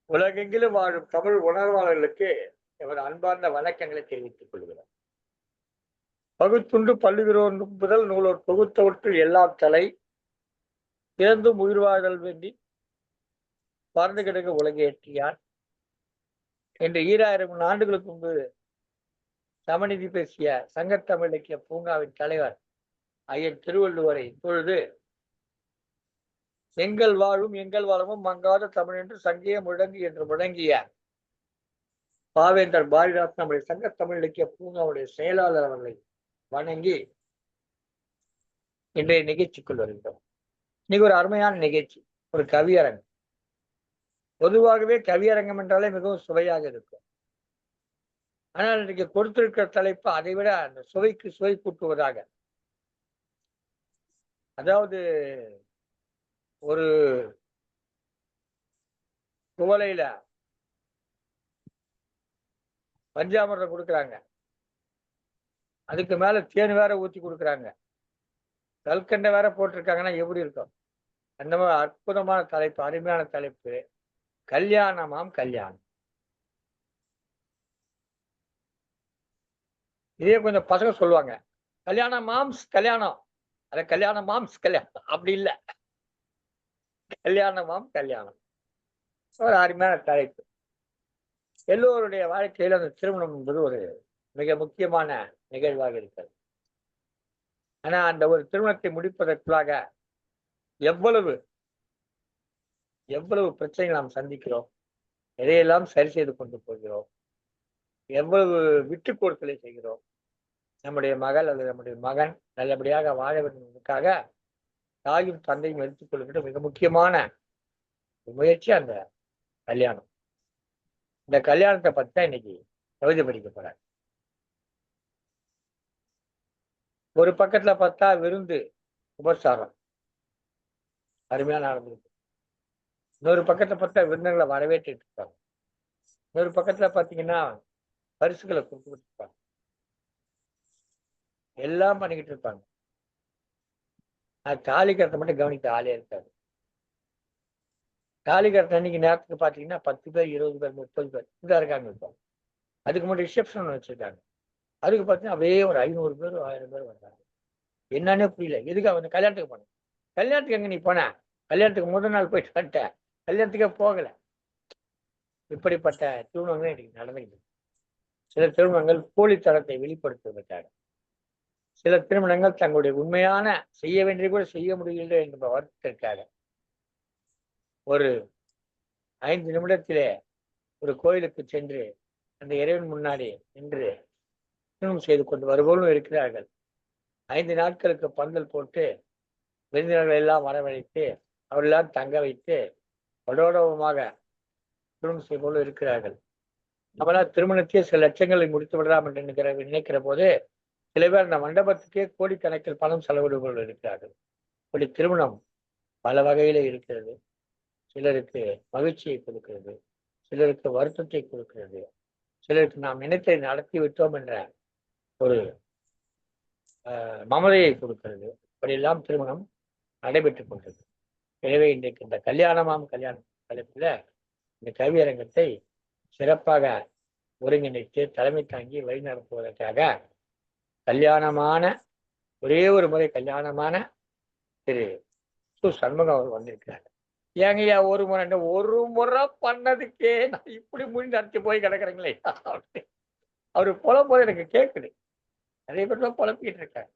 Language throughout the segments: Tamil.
உலகெங்கிலும் வாழும் தமிழ் உணர்வாளர்களுக்கு எமது அன்பார்ந்த வணக்கங்களை தெரிவித்துக் கொள்கிறோம். பகுத்துண்டு பல்லுகிறோர் முதல் நூலோர் தொகுத்தவற்றில் எல்லாம் தலை இறந்தும் உயிர் வாழ்தல் வேண்டி பறந்து கிடக்க உலகேற்றியார் என்று 2000 ஆண்டுகளுக்கு முன்பு சமநிதி பேசிய சங்கத்தமிழ் இலக்கிய பூங்காவின் தலைவர் ஐயன் திருவள்ளுவரை இப்பொழுது எங்கள் வாழும் எங்கள் வளமும் மங்காத தமிழ் என்று சங்கிய முழங்கு என்று முழங்கிய பாவேந்தர் பாரதிதாசன் நம்முடைய சங்கத்தமிழ் இலக்கிய பூங்காவுடைய செயலாளர் அவர்களை வணங்கி இன்றைய நிகழ்ச்சிக்குள் வருகிறோம். இன்னைக்கு ஒரு அருமையான நிகழ்ச்சி, ஒரு கவியரங்கம். பொதுவாகவே கவியரங்கம் என்றாலே மிகவும் சுவையாக இருக்கும். ஆனால் இன்றைக்கு கொடுத்திருக்கிற தலைப்பு அதை விட அந்த சுவைக்கு சுவை கூட்டுவதாக. அதாவது ஒரு குவளையில பஞ்சாமிர்தம் கொடுக்குறாங்க, அதுக்கு மேல தேன் வேற ஊத்தி கொடுக்குறாங்க, கல்கண்டை வேற போட்டிருக்காங்கன்னா எப்படி இருக்கும்? அந்த மாதிரி அற்புதமான தலைப்பு, அருமையான தலைப்பு, கல்யாணமாம் கல்யாணம். இதே கொஞ்சம் பசங்க சொல்லுவாங்க, கல்யாணம் மாம்ஸ் கல்யாணம், அத கல்யாணம் மாம்ஸ் கல்யாணம் அப்படி இல்லை, கல்யாணமாம் கல்யாணம். ஒரு அருமையான தலைப்பு. எல்லோருடைய வாழ்க்கையில அந்த திருமணம் என்பது ஒரு மிக முக்கியமான நிகழ்வாக இருக்கிறது. ஆனா அந்த ஒரு திருமணத்தை முடிப்பதற்குள்ளாக எவ்வளவு எவ்வளவு பிரச்சனைகள் நாம் சந்திக்கிறோம், எதையெல்லாம் சரி செய்து கொண்டு போகிறோம், எவ்வளவு விட்டு கொடுத்தலை செய்கிறோம். நம்முடைய மகள் அல்லது நம்முடைய மகன் நல்லபடியாக வாழ வேண்டும் என்பதற்காக தாயும் தந்தையும் எடுத்துக் கொள்கின்ற மிக முக்கியமான முயற்சி அந்த கல்யாணம். இந்த கல்யாணத்தை பத்தி தான் இன்னைக்கு கவிதை படிக்க போறாங்க. ஒரு பக்கத்துல பார்த்தா விருந்து உபசாரம் அருமையா நடந்திருக்கு. இன்னொரு பக்கத்துல பார்த்தா விருந்துகளை வரவேற்று இருப்பாங்க. இன்னொரு பக்கத்துல பாத்தீங்கன்னா பரிசுகளை கொடுத்துட்டு இருப்பாங்க, எல்லாம் பண்ணிக்கிட்டு இருப்பாங்க. தாலி கட்டத்தை மட்டும் கவனிக்க ஆளே இருக்காது. தாலி கட்ட அன்னைக்கு நேரத்துக்கு பாத்தீங்கன்னா 10 பேர் 20 பேர் 30 பேர் இதான் இருக்காங்க இருப்பாங்க. அதுக்கு மட்டும் ரிசப்ஷன் வச்சிருக்காங்க, அதுக்கு பார்த்தீங்கன்னா அப்படியே ஒரு 500 பேர் 1000 பேர் வந்தாங்க. என்னன்னே புரியல, எதுக்கு அவங்க கல்யாணத்துக்கு போனேன்? கல்யாணத்துக்கு எங்க நீ போன? கல்யாணத்துக்கு முதல் நாள் போயிட்டு வந்துட்டேன், கல்யாணத்துக்கே போகல. இப்படிப்பட்ட திருமணங்கள் இன்னைக்கு நடந்துக்கிட்டு. சில திருமணங்கள் போலித்தனத்தை வெளிப்படுத்துவதற்காக, சில திருமணங்கள் தங்களுடைய உண்மையான செய்ய வேண்டியது கூட செய்ய முடியல என்ற வருத்தத்திற்காக ஒரு 5 நிமிடத்திலே ஒரு கோயிலுக்கு சென்று அந்த இறைவன் முன்னாடி நின்று திருமணம் செய்து கொண்டு வருபவர்களும் இருக்கிறார்கள். 5 நாட்களுக்கு பந்தல் போட்டு விருந்தினர்கள் எல்லாம் வரவழைத்து அவர்களெல்லாம் தங்க வைத்து வடோடவமாக திருமணம் செய்பவர்களும் இருக்கிறார்கள். நம்மளால் திருமணத்தையே சில லட்சங்களை முடித்து விடலாம் என்று நினைக்கிற போது சில பேர் அந்த மண்டபத்துக்கே கோடிக்கணக்கில் பணம் செலவிடுபவர்கள் இருக்கிறார்கள். இப்படி திருமணம் பல வகையில இருக்கிறது. சிலருக்கு மகிழ்ச்சியை கொடுக்கிறது, சிலருக்கு வருத்தத்தை கொடுக்கிறது, சிலருக்கு நாம் நினைத்தை நடத்தி விட்டோம் என்ற ஒரு மமதையை கொடுக்கிறது. இப்படியெல்லாம் திருமணம் நடைபெற்றுக் கொண்டது. எனவே இன்றைக்கு இந்த கல்யாணமாம் கல்யாணம் தலைப்புல இந்த கவியரங்கத்தை சிறப்பாக ஒருங்கிணைத்து தலைமை தாங்கி வழிநடத்துவதற்காக கல்யாணமான ஒரே ஒரு முறை கல்யாணமான திரு சு. சண்முகம் அவர் வந்திருக்கிறார். ஏங்கய்யா ஒரு முறை பண்ணதுக்கே நான் இப்படி முடி நடத்தி போய் கிடக்குறீங்களே அவரு புலம் போது எனக்கு கேட்குது. நிறைய பேர் புலப்பிக்கிட்டு இருக்காங்க,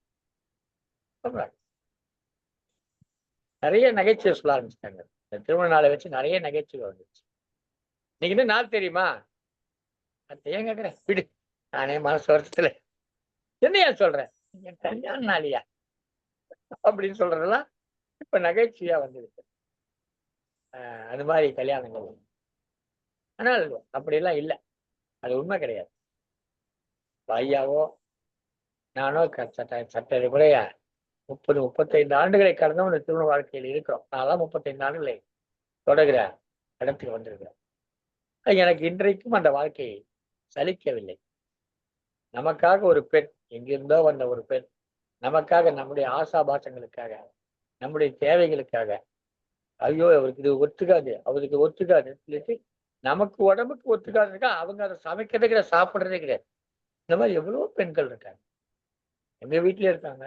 நிறைய நகைச்சுவை சொல்ல ஆரம்பிச்சிட்டாங்க. இந்த திருமண நாளை வச்சு நிறைய நகைச்சுவை வந்துச்சு. இன்னைக்கு என்ன நாள் தெரியுமா? ஏன் கேட்குறேன், விடு, நானே மனசு வருஷத்துல என்னையா சொல்றேன், கல்யாண நாளியா அப்படின்னு சொல்றதெல்லாம் இப்ப நகைச்சுவையா வந்துருக்கு. அது மாதிரி கல்யாணங்கள். ஆனால் அப்படியெல்லாம் இல்லை, அது உண்மை கிடையாது. ஐயாவோ நானோ சட்ட முறைய 30-35 ஆண்டுகளை கடந்தும் இந்த திருமண வாழ்க்கையில் இருக்கிறோம். நான் 35 ஆண்டுகளை தொடர்கிற இடத்துக்கு வந்திருக்கிறேன். எனக்கு இன்றைக்கும் அந்த வாழ்க்கையை சலிக்கவில்லை. நமக்காக ஒரு பெண், எங்கிருந்தோ வந்த ஒரு பெண், நமக்காக நம்முடைய ஆசாபாசங்களுக்காக நம்முடைய தேவைகளுக்காக, ஐயோ அவருக்கு இது ஒத்துக்காது அவருக்கு ஒத்துக்காதுன்னு சொல்லிட்டு நமக்கு உடம்புக்கு ஒத்துக்காது இருக்கா, அவங்க அதை சமைக்கிறதே கிடையாது, சாப்பிடுறதே கிடையாது. இந்த மாதிரி எவ்வளவோ பெண்கள் இருக்காங்க. எங்க வீட்லயே இருக்காங்க.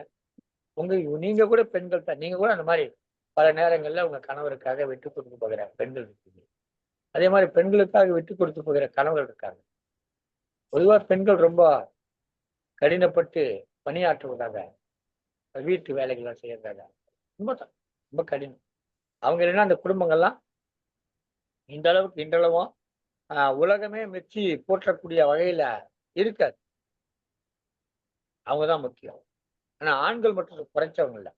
நீங்க கூட பெண்கள் தான். நீங்க கூட அந்த மாதிரி பல நேரங்கள்ல உங்க கணவருக்காக விட்டு கொடுத்து போகிற பெண்கள் இருக்கீங்க. அதே மாதிரி பெண்களுக்காக விட்டு கொடுத்து போகிற கணவர்கள் இருக்காங்க. பொதுவா பெண்கள் ரொம்ப கடினப்பட்டு பணியாற்றுவதாக, வீட்டு வேலைகள்லாம் செய்யறதாக ரொம்ப ரொம்ப கடினம். அவங்க இல்லைன்னா அந்த குடும்பங்கள்லாம் இந்த அளவுக்கு இன்றளவும் உலகமே மெச்சி போற்றக்கூடிய வகையில இருக்காது. அவங்கதான் முக்கியம். ஆனா ஆண்கள் மட்டும் குறைச்சவங்க இல்ல.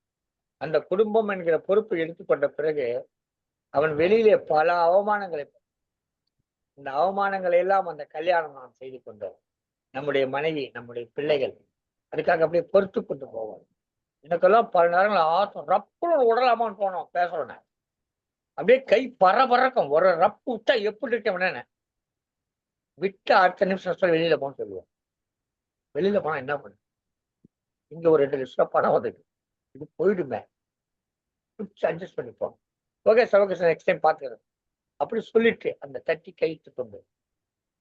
அந்த குடும்பம் என்கிற பொறுப்பை எடுத்துக்கொண்ட பிறகு அவன் வெளியிலே பல அவமானங்களை, இந்த அவமானங்களை எல்லாம் அந்த கல்யாணம் நாம் செய்து கொண்டோம். நம்முடைய மனைவி, நம்முடைய பிள்ளைகள் அதுக்காக அப்படியே பொறுத்து கொண்டு போவோம். எனக்கெல்லாம் பல நேரங்கள் ஆசம் ரப்புன்னு உடலாமான்னு போனோம் பேசுறோன்னு. அப்படியே கை பரபரக்கும். ஒரு ரப்பு விட்டா எப்படி இருக்கேன் விட்டு அடுத்த நிமிஷம் வெளியில போன்னு சொல்லுவோம். வெளியில போனா என்ன பண்ணு, இங்க ஒரு 2 லட்சம் பணம் வந்துருக்கு, இது போயிடுமே, அட்ஜஸ்ட் பண்ணிப்போம். Okay sir, okay sir, next time பாத்துக்கிறேன் அப்படி சொல்லிட்டு அந்த தட்டி கழித்து கொண்டு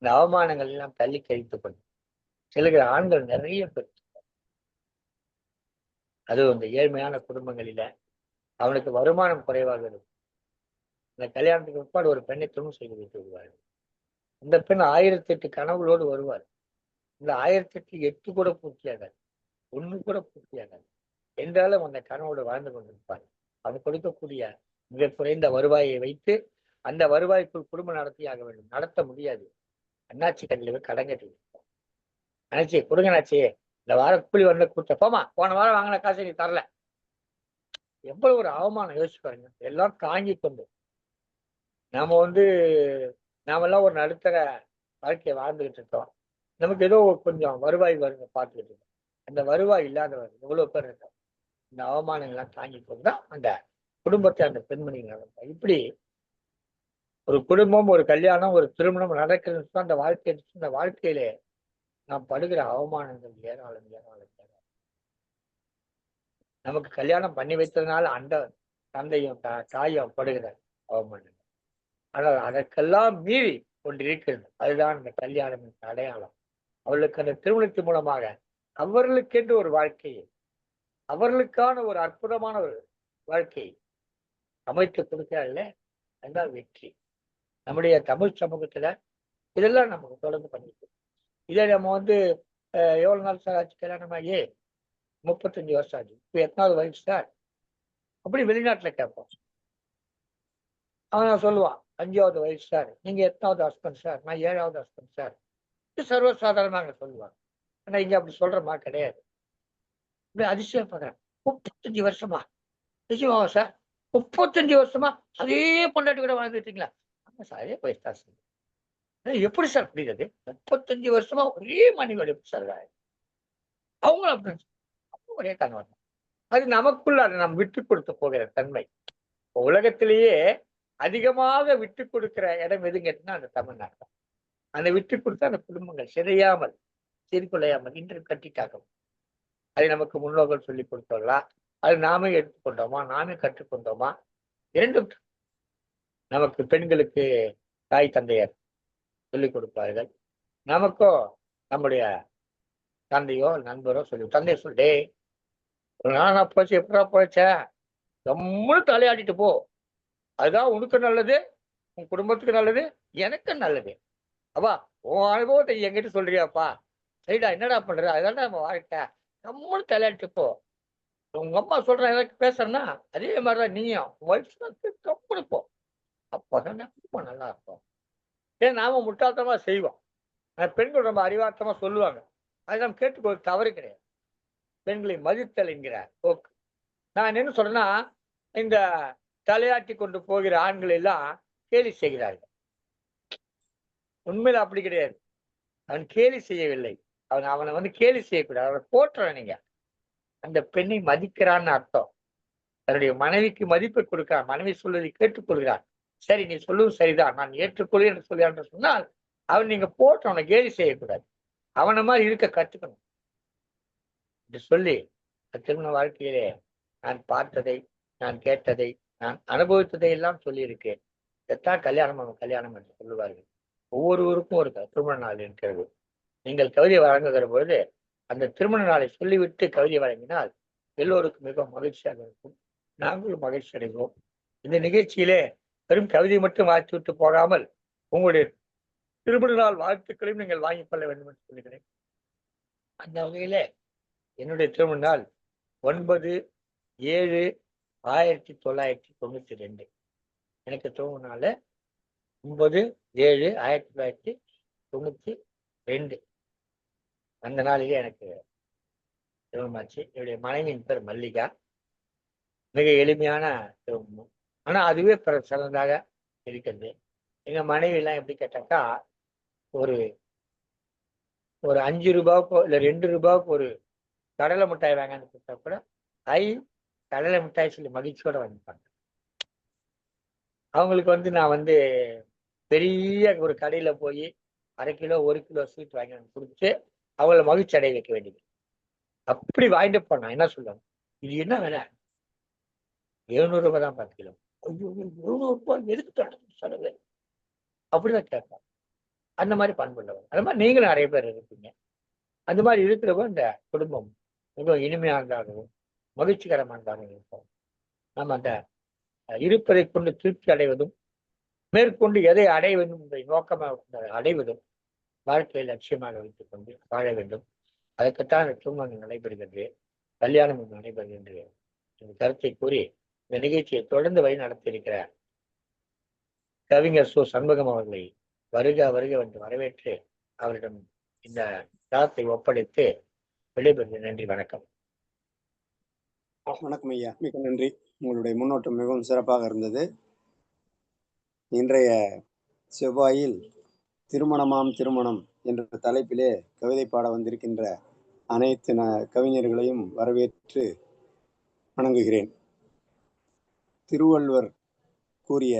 இந்த அவமானங்கள் எல்லாம் தள்ளி கழித்து கொண்டு செல்கிற ஆண்கள் நிறைய பேர். அது அந்த ஏழ்மையான குடும்பங்களில அவனுக்கு வருமானம் குறைவாக இருக்கும். இந்த கல்யாணத்துக்கு முற்பாடு ஒரு பெண்ணை திருமணம் செய்து வைத்து விடுவார்கள். இந்த பெண் 1008 கனவுகளோடு வருவார். இந்த 1008 கூட பூர்த்தியாகாது, 1 கூட பூர்த்தியாகாது. என்றாலும் அந்த கனவோடு வாழ்ந்து கொண்டிருப்பார். அவர் கொடுக்கக்கூடிய மிக குறைந்த வருவாயை வைத்து அந்த வருவாய்க்குள் குடும்பம் நடத்தியாக வேண்டும். நடத்த முடியாது. அண்ணாச்சி கண்ணில் கடன் கட்டி, அண்ணாச்சி கொடுங்க அண்ணாச்சி, இந்த வாரம் கூலி வந்து கொடுத்த போமா, போன வாரம் வாங்கின காசை நீ தரல. எவ்வளவு ஒரு அவமானம் யோசிச்சு பாருங்க. எல்லாம் தாங்கி கொண்டு நாம நாமெல்லாம் ஒரு நடுத்தர வாழ்க்கையை வாழ்ந்துகிட்டு இருக்கோம். நமக்கு ஏதோ கொஞ்சம் வருவாய் வருங்க பார்த்துக்கிட்டு இருக்கோம். அந்த வருவாய் இல்லாதவர் எவ்வளவு பேர் இருக்கோம். இந்த அவமானங்கள்லாம் தாங்கி கொண்டுதான் அந்த குடும்பத்தை அந்த பெண்மணி நடந்தார். இப்படி ஒரு குடும்பம், ஒரு கல்யாணம், ஒரு திருமணம் நடக்கிறது அந்த வாழ்க்கை. இந்த வாழ்க்கையிலே நாம் படுகிற அவமானங்கள் ஏராளம் ஏராளம் ஏராளம். நமக்கு கல்யாணம் பண்ணி வைத்ததுனால அந்த தந்தையும் தாயும் படுகிற அவமானங்கள். ஆனால் அதற்கெல்லாம் மீறி கொண்டிருக்கிறது. அதுதான் இந்த கல்யாணம் என்ற அடையாளம். அவர்களுக்கு அந்த திருமணத்தின் மூலமாக அவர்களுக்கென்று ஒரு வாழ்க்கையை, அவர்களுக்கான ஒரு அற்புதமான ஒரு வாழ்க்கையை அமைத்து கொடுக்கிறார்களே, அதுதான் வெற்றி. நம்முடைய தமிழ் சமூகத்துல இதெல்லாம் நமக்கு தொடர்ந்து பண்ணிட்டு, இதை நம்ம எவ்வளவு நாள் சார் ஆச்சு கல்யாணம் ஆகி? 35 வருஷம் ஆச்சு. இப்ப எத்தனாவது வயசு சார் அப்படி வெளிநாட்டுல கேட்போம். அவன் சொல்லுவான் 5வது வயசு சார். நீங்க எத்தனாவது ஹஸ்பண்ட் சார்? நான் 7வது ஹஸ்பண்ட் சார். சர்வசாதாரணமாக சொல்லுவாங்க. ஆனா இங்க அப்படி சொல்றமா கிடையாது. இப்படி அதிசயப்படுறேன். 35 வருஷமா? நிச்சயமாவா சார்? 35 வருஷமா அதே பொண்டாட்டி கூட வாழ்ந்துட்டீங்களா? ஆமா சார், அதே வயசு தான் சார். எப்படி சார் புரியுது? 35 வருஷமா ஒரே மனைவியோட எப்படி சார்? அவங்களும் அப்படி ஒரே கணவன். அது நமக்குள்ள அதை நாம் விட்டு கொடுத்து போகிற தன்மை. உலகத்திலேயே அதிகமாக விட்டு கொடுக்கிற இடம் எதுன்னு கேட்டீங்கன்னா அந்த தமிழ்நாடு. அந்த விட்டு கொடுத்த அந்த குடும்பங்கள் சிதையாமல் சீர்குலையாமல் இன்று கட்டிட்டாகும். அதை நமக்கு முன்னோர்கள் சொல்லிக் கொடுத்தார்களா, அது நாமே எடுத்துக்கொண்டோமா, நாமே கற்றுக்கொண்டோமா? இரண்டும். நமக்கு பெண்களுக்கு தாய் தந்தையர் சொல்லிக் கொடுப்பார்கள். நமக்கோ நம்முடைய தந்தையோ நண்பரோ தந்தைய சொல்லிட்டே நானா போச்சு, எப்படா போச்ச, ரொம்ப தலையாடிட்டு போ, அதுதான் உனக்கு நல்லது, உன் குடும்பத்துக்கு நல்லது, எனக்கு நல்லது. அப்பா உன் அனுபவத்தை என்கிட்ட சொல்றியாப்பா? சரிடா, என்னடா பண்ற, அதுதான் நம்ம வாழ்க்கை, ரொம்ப தலையாடிட்டு போ. உங்க அம்மா சொல்ற எனக்கு பேசுறேன்னா அதே மாதிரிதான் நீயும் கம்முனு போ. அப்பதான் குடும்பம் நல்லா இருக்கும். ஏன் நாம முட்டாள்தனமா செய்வோம். பெண்கள் ரொம்ப அறிவார்த்தமா சொல்லுவாங்க. அதை நாம் கேட்டுக்கொள்ள தவறு கிடையாது. பெண்களை மதித்தல் என்கிற போக்கு. நான் என்ன சொல்றேன்னா, இந்த தலையாட்டி கொண்டு போகிற ஆண்கள் எல்லாம் கேலி செய்கிறார்கள். உண்மையில அப்படி கிடையாது. அவன் கேலி செய்யவில்லை. அவனை கேலி செய்யக்கூடாது. அவனை போற்ற நீங்க அந்த பெண்ணை மதிக்கிறான்னு அர்த்தம். தன்னுடைய மனைவிக்கு மதிப்பை கொடுக்கிறான். மனைவி சொல்வதை கேட்டுக்கொள்கிறான். சரி, நீ சொல்லுவது சரிதான், நான் ஏற்றுக்கொள்கிறேன் என்று சொல்கிறான் என்று சொன்னால் அவன் நீங்க போட்டு அவனை கேலி செய்யக்கூடாது. அவனை மாதிரி இருக்க கற்றுக்கணும் என்று சொல்லி திருமண வாழ்க்கையிலே நான் பார்த்ததை, நான் கேட்டதை, நான் அனுபவித்ததை எல்லாம் சொல்லியிருக்கேன். எத்தான் கல்யாணம் கல்யாணம் என்று சொல்லுவார்கள். ஒவ்வொருவருக்கும் ஒரு திருமண நாள் இருக்கிறது. நீங்கள் கவிதை வழங்குகிற பொழுது அந்த திருமண நாளை சொல்லிவிட்டு கவிதை வழங்கினால் எல்லோருக்கும் மிகவும் மகிழ்ச்சியாக இருக்கும். நாங்களும் மகிழ்ச்சி அடைவோம். இந்த நிகழ்ச்சியிலே வெறும் கவிதை மட்டும் வாய்த்து விட்டு போகாமல் உங்களுடைய திருமண நாள் வாழ்த்துக்களையும் நீங்கள் வாங்கிக் கொள்ள வேண்டும் என்று சொல்லுகிறேன். அந்த வகையில என்னுடைய திருமண நாள் 9/7/1992. எனக்கு திருமண நாள் 9/7/1992. அந்த நாளிலே எனக்கு திருமணமாச்சு. என்னுடைய மனைவியின் பேர் மல்லிகா. மிக எளிமையான திருமணம். ஆனா அதுவே சிறந்ததாக இருக்கிறது. எங்க மனைவி எல்லாம் எப்படி கேட்டாக்கா, ஒரு ஒரு 5 ரூபாய்க்கோ இல்ல 2 ரூபாய்க்கு ஒரு கடலை மிட்டாய் வாங்கன்னு கொடுத்தா கூட கடலை மிட்டாய் சொல்லி மகிழ்ச்சியோட வாங்கிப்பாங்க. அவங்களுக்கு நான் பெரிய ஒரு கடையில போய் 1/2 கிலோ 1 கிலோ ஸ்வீட் வாங்கி கொடுத்து அவங்கள மகிழ்ச்சி அடைய வைக்க வேண்டியது. அப்படி வாங்கிட்டு போனா என்ன சொல்லுவாங்க, இது என்ன விலை? 700 ரூபாய் தான் 10 கிலோ. ஐயோ, 700 ரூபாய் எதுக்கு செலவு? அப்படிதான் கேட்பாங்க. அந்த மாதிரி பண்புள்ளவர். அது மாதிரி நீங்களும் நிறைய பேர் இருப்பீங்க. அந்த மாதிரி இருக்கிறவங்க இந்த குடும்பம் மிகவும் இனிமையானதாகவும் மகிழ்ச்சிகரமானதாகவும் இருக்கும். நம்ம அந்த இருப்பதை கொண்டு திருப்தி அடைவதும் மேற்கொண்டு எதை அடைய வேண்டும் என்பதை நோக்கமாக அடைவதும் வாழ்க்கையை லட்சியமாக வைத்துக் கொண்டு வாழ வேண்டும். அதற்குத்தான் இந்த திருமணம் நடைபெறுகிறது, கல்யாணம் நடைபெறுகின்ற இந்த கருத்தை கூறி இந்த நிகழ்ச்சியை தொடர்ந்து வழி நடத்தியிருக்கிற கவிஞர் சு. சண்முகம் அவர்களை வருக வருக என்று வரவேற்று அவரிடம் இந்த தளத்தை ஒப்படைத்து விடைபெறுகிறேன். நன்றி, வணக்கம். வணக்கம் ஐயா, மிக நன்றி. உங்களுடைய முன்னோட்டம் மிகவும் சிறப்பாக இருந்தது. இன்றைய செவ்வாயில் திருமணமாம் திருமணம் என்ற தலைப்பிலே கவிதை பாட வந்திருக்கின்ற அனைத்து கவிஞர்களையும் வரவேற்று வணங்குகிறேன். திருவள்ளுவர் கூறிய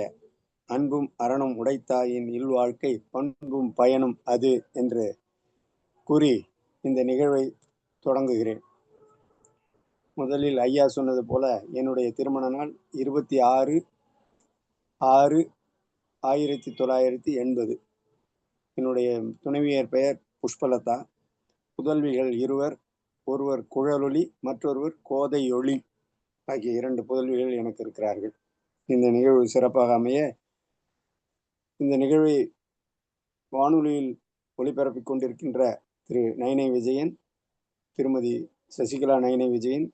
அன்பும் அறனும் உடைத்தாயின் இல்வாழ்க்கை பண்பும் பயனும் அது என்று கூறி இந்த நிகழ்வை தொடங்குகிறேன். முதலில் ஐயா சொன்னது போல என்னுடைய திருமண நாள் 26/6/1980. என்னுடைய துணைவியர் பெயர் புஷ்பலதா. புதல்விகள் 2, ஒருவர் குழலொளி, மற்றொருவர் கோதையொளி ஆகிய 2 புதல்விகள் எனக்கு இருக்கிறார்கள். இந்த நிகழ்வு சிறப்பாக அமைய இந்த நிகழ்வை வானொலியில் ஒளிபரப்பிக் கொண்டிருக்கின்ற திரு நைனை விஜயன், திருமதி சசிகலா நைனை விஜயன்,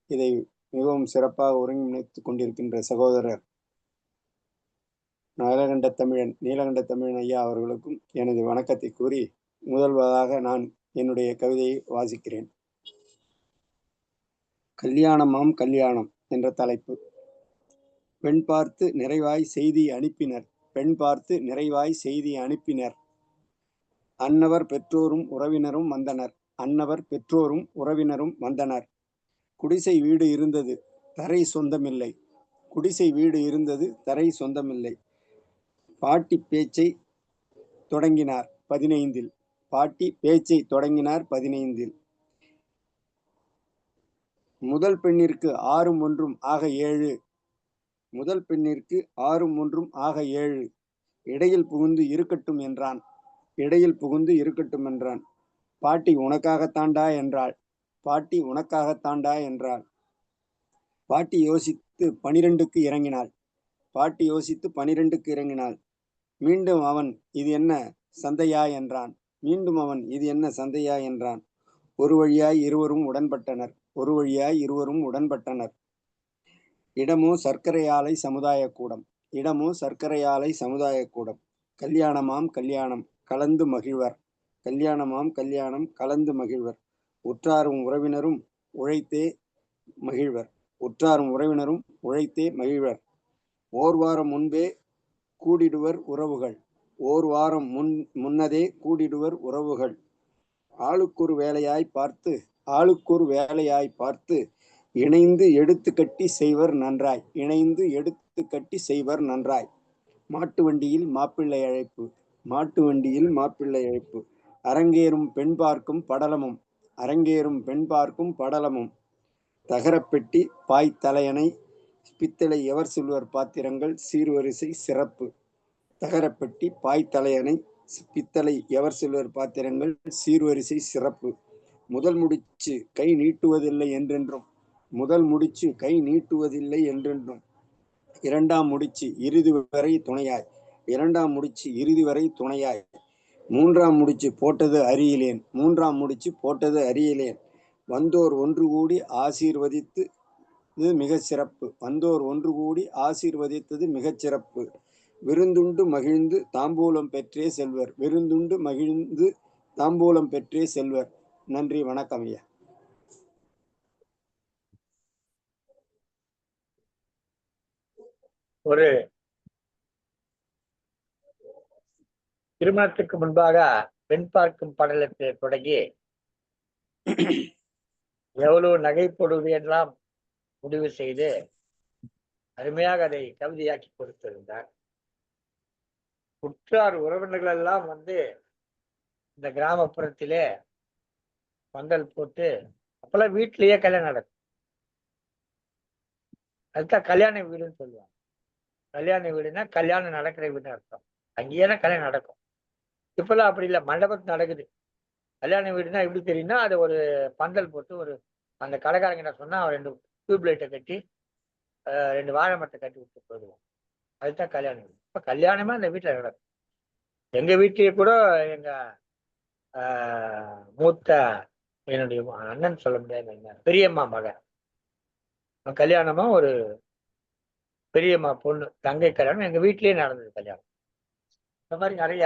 இதை மிகவும் சிறப்பாக ஒருங்கிணைத்துக் கொண்டிருக்கின்ற சகோதரர் நீலகண்ட தமிழன் ஐயா அவர்களுக்கும் எனது வணக்கத்தை கூறி முதல்வதாக நான் என்னுடைய கவிதையை வாசிக்கிறேன். கல்யாணமாம் கல்யாணம் என்ற தலைப்பு. பெண் பார்த்து நிறைவாய் செய்தி அனுப்பினர், பெண் பார்த்து நிறைவாய் செய்தி அனுப்பினர். அன்னவர் பெற்றோரும் உறவினரும் வந்தனர், அன்னவர் பெற்றோரும் உறவினரும் வந்தனர். குடிசை வீடு இருந்தது, தரை சொந்தமில்லை, குடிசை வீடு இருந்தது, தரை சொந்தமில்லை. பாட்டி பேச்சை தொடங்கினார் 15. பாட்டி பேச்சை தொடங்கினார் 15. முதல் பெண்ணிற்கு 6 1 ஆக 7, முதல் பெண்ணிற்கு 6 1 ஆக 7. இடையில் புகுந்து இருக்கட்டும் என்றான், இடையில் புகுந்து இருக்கட்டும் என்றான். பாட்டி உனக்காகத்தாண்டா என்றாள், பாட்டி உனக்காகத்தாண்டா என்றாள். பாட்டி யோசித்து 12க்கு இறங்கினாள், பாட்டி யோசித்து 12க்கு இறங்கினாள். மீண்டும் அவன் இது என்ன சந்தையா என்றான், மீண்டும் அவன் இது என்ன சந்தையா என்றான். ஒரு வழியாய் இருவரும் உடன்பட்டனர், ஒரு வழியாய் இருவரும் உடன்பட்டனர். இடமோ சர்க்கரை ஆலை சமுதாய கூடம், இடமோ சர்க்கரை ஆலை சமுதாய கூடம். கல்யாணமாம் கல்யாணம் கலந்து மகிழ்வர், கல்யாணமாம் கல்யாணம் கலந்து மகிழ்வர். உற்றாரும் உறவினரும் உழைத்தே மகிழ்வர், உற்றாரும் உறவினரும் உழைத்தே மகிழ்வர். ஓர் வாரம் முன்பே கூடிடுவர் உறவுகள், ஓர் வாரம் முன்னதே கூடிடுவர் உறவுகள். ஆளுக்கொரு வேலையாய் பார்த்து, ஆளுக்கொரு வேலையாய் பார்த்து இணைந்து எடுத்து கட்டி செய்வர் நன்றாய், இணைந்து எடுத்து கட்டி செய்வர் நன்றாய். மாட்டு வண்டியில் மாப்பிள்ளை அழைப்பு, மாட்டு வண்டியில் மாப்பிள்ளை அழைப்பு. அரங்கேறும் பெண் பார்க்கும் படலமும், அரங்கேறும் பெண் பார்க்கும் படலமும். தகரப்பெட்டி பாய் தலையணை பித்தளை எவர் சில்வர் பாத்திரங்கள் சீர்வரிசை சிறப்பு, தகரப்பெட்டி, பாய்த்தலையணை, பித்தளை எவர் சில்வர் பாத்திரங்கள், சீர்வரிசை சிறப்பு. முதல் முடிச்சு கை நீட்டுவதில்லை என்றென்றும். முதல் முடிச்சு கை நீட்டுவதில்லை என்றென்றும். இரண்டாம் முடிச்சு இறுதி வரை துணையாய். இரண்டாம் முடிச்சு இறுதி வரை துணையாய். மூன்றாம் முடிச்சு போட்டது அறியலேன். மூன்றாம் முடிச்சு போட்டது அறியலேன். வந்தோர் ஒன்று கூடி ஆசீர்வதித்தது மிகச் சிறப்பு. வந்தோர் ஒன்று கூடி ஆசீர்வதித்தது மிகச் சிறப்பு. விருந்துண்டு மகிழ்ந்து தாம்பூலம் பெற்றே செல்வர். விருந்துண்டு மகிழ்ந்து தாம்பூலம் பெற்றே செல்வர். நன்றி, வணக்கம் ஐயா. ஒரு திருமணத்துக்கு முன்பாக பெண் பார்க்கும் படலத்தை தொடங்கி எவ்வளவு நகை போடுவது என்றெல்லாம் முடிவு செய்து அருமையாக அதை கவிதையாக்கி கொடுத்திருந்தார். உற்றார் உறவினர்கள் எல்லாம் வந்து இந்த கிராமப்புறத்திலே பந்தல் போட்டு, அப்பெல்லாம் வீட்டிலேயே கல்யாணம் நடக்கும். அதுதான் கல்யாண வீடுன்னு சொல்லுவாங்க. கல்யாண வீடுனா கல்யாணம் நடக்கிற வீடுன்னு அர்த்தம். அங்கேயே தான் கல்யாணம் நடக்கும். இப்பெல்லாம் அப்படி இல்லை, மண்டபத்து நடக்குது. கல்யாண வீடுனா எப்படி தெரியும்னா, அது ஒரு பந்தல் போட்டு ஒரு அந்த கடைக்காரங்க என்ன சொன்னா 2 டியூப்லைட்டை கட்டி 2 வாழை மரத்தை கட்டி விட்டு போயிடுவோம். அதுதான் கல்யாண வீடு. இப்போ கல்யாணமே அந்த வீட்டில் நடக்கும். எங்க வீட்டிலேயே கூட எங்க மூத்த என்னுடைய அண்ணன் சொல்ல முடியாது, பெரியம்மா மகன் கல்யாணமா, ஒரு பெரியம்மா பொண்ணு தங்கை கல்யாணம் எங்க வீட்லயே நடந்தது கல்யாணம். இந்த மாதிரி நிறைய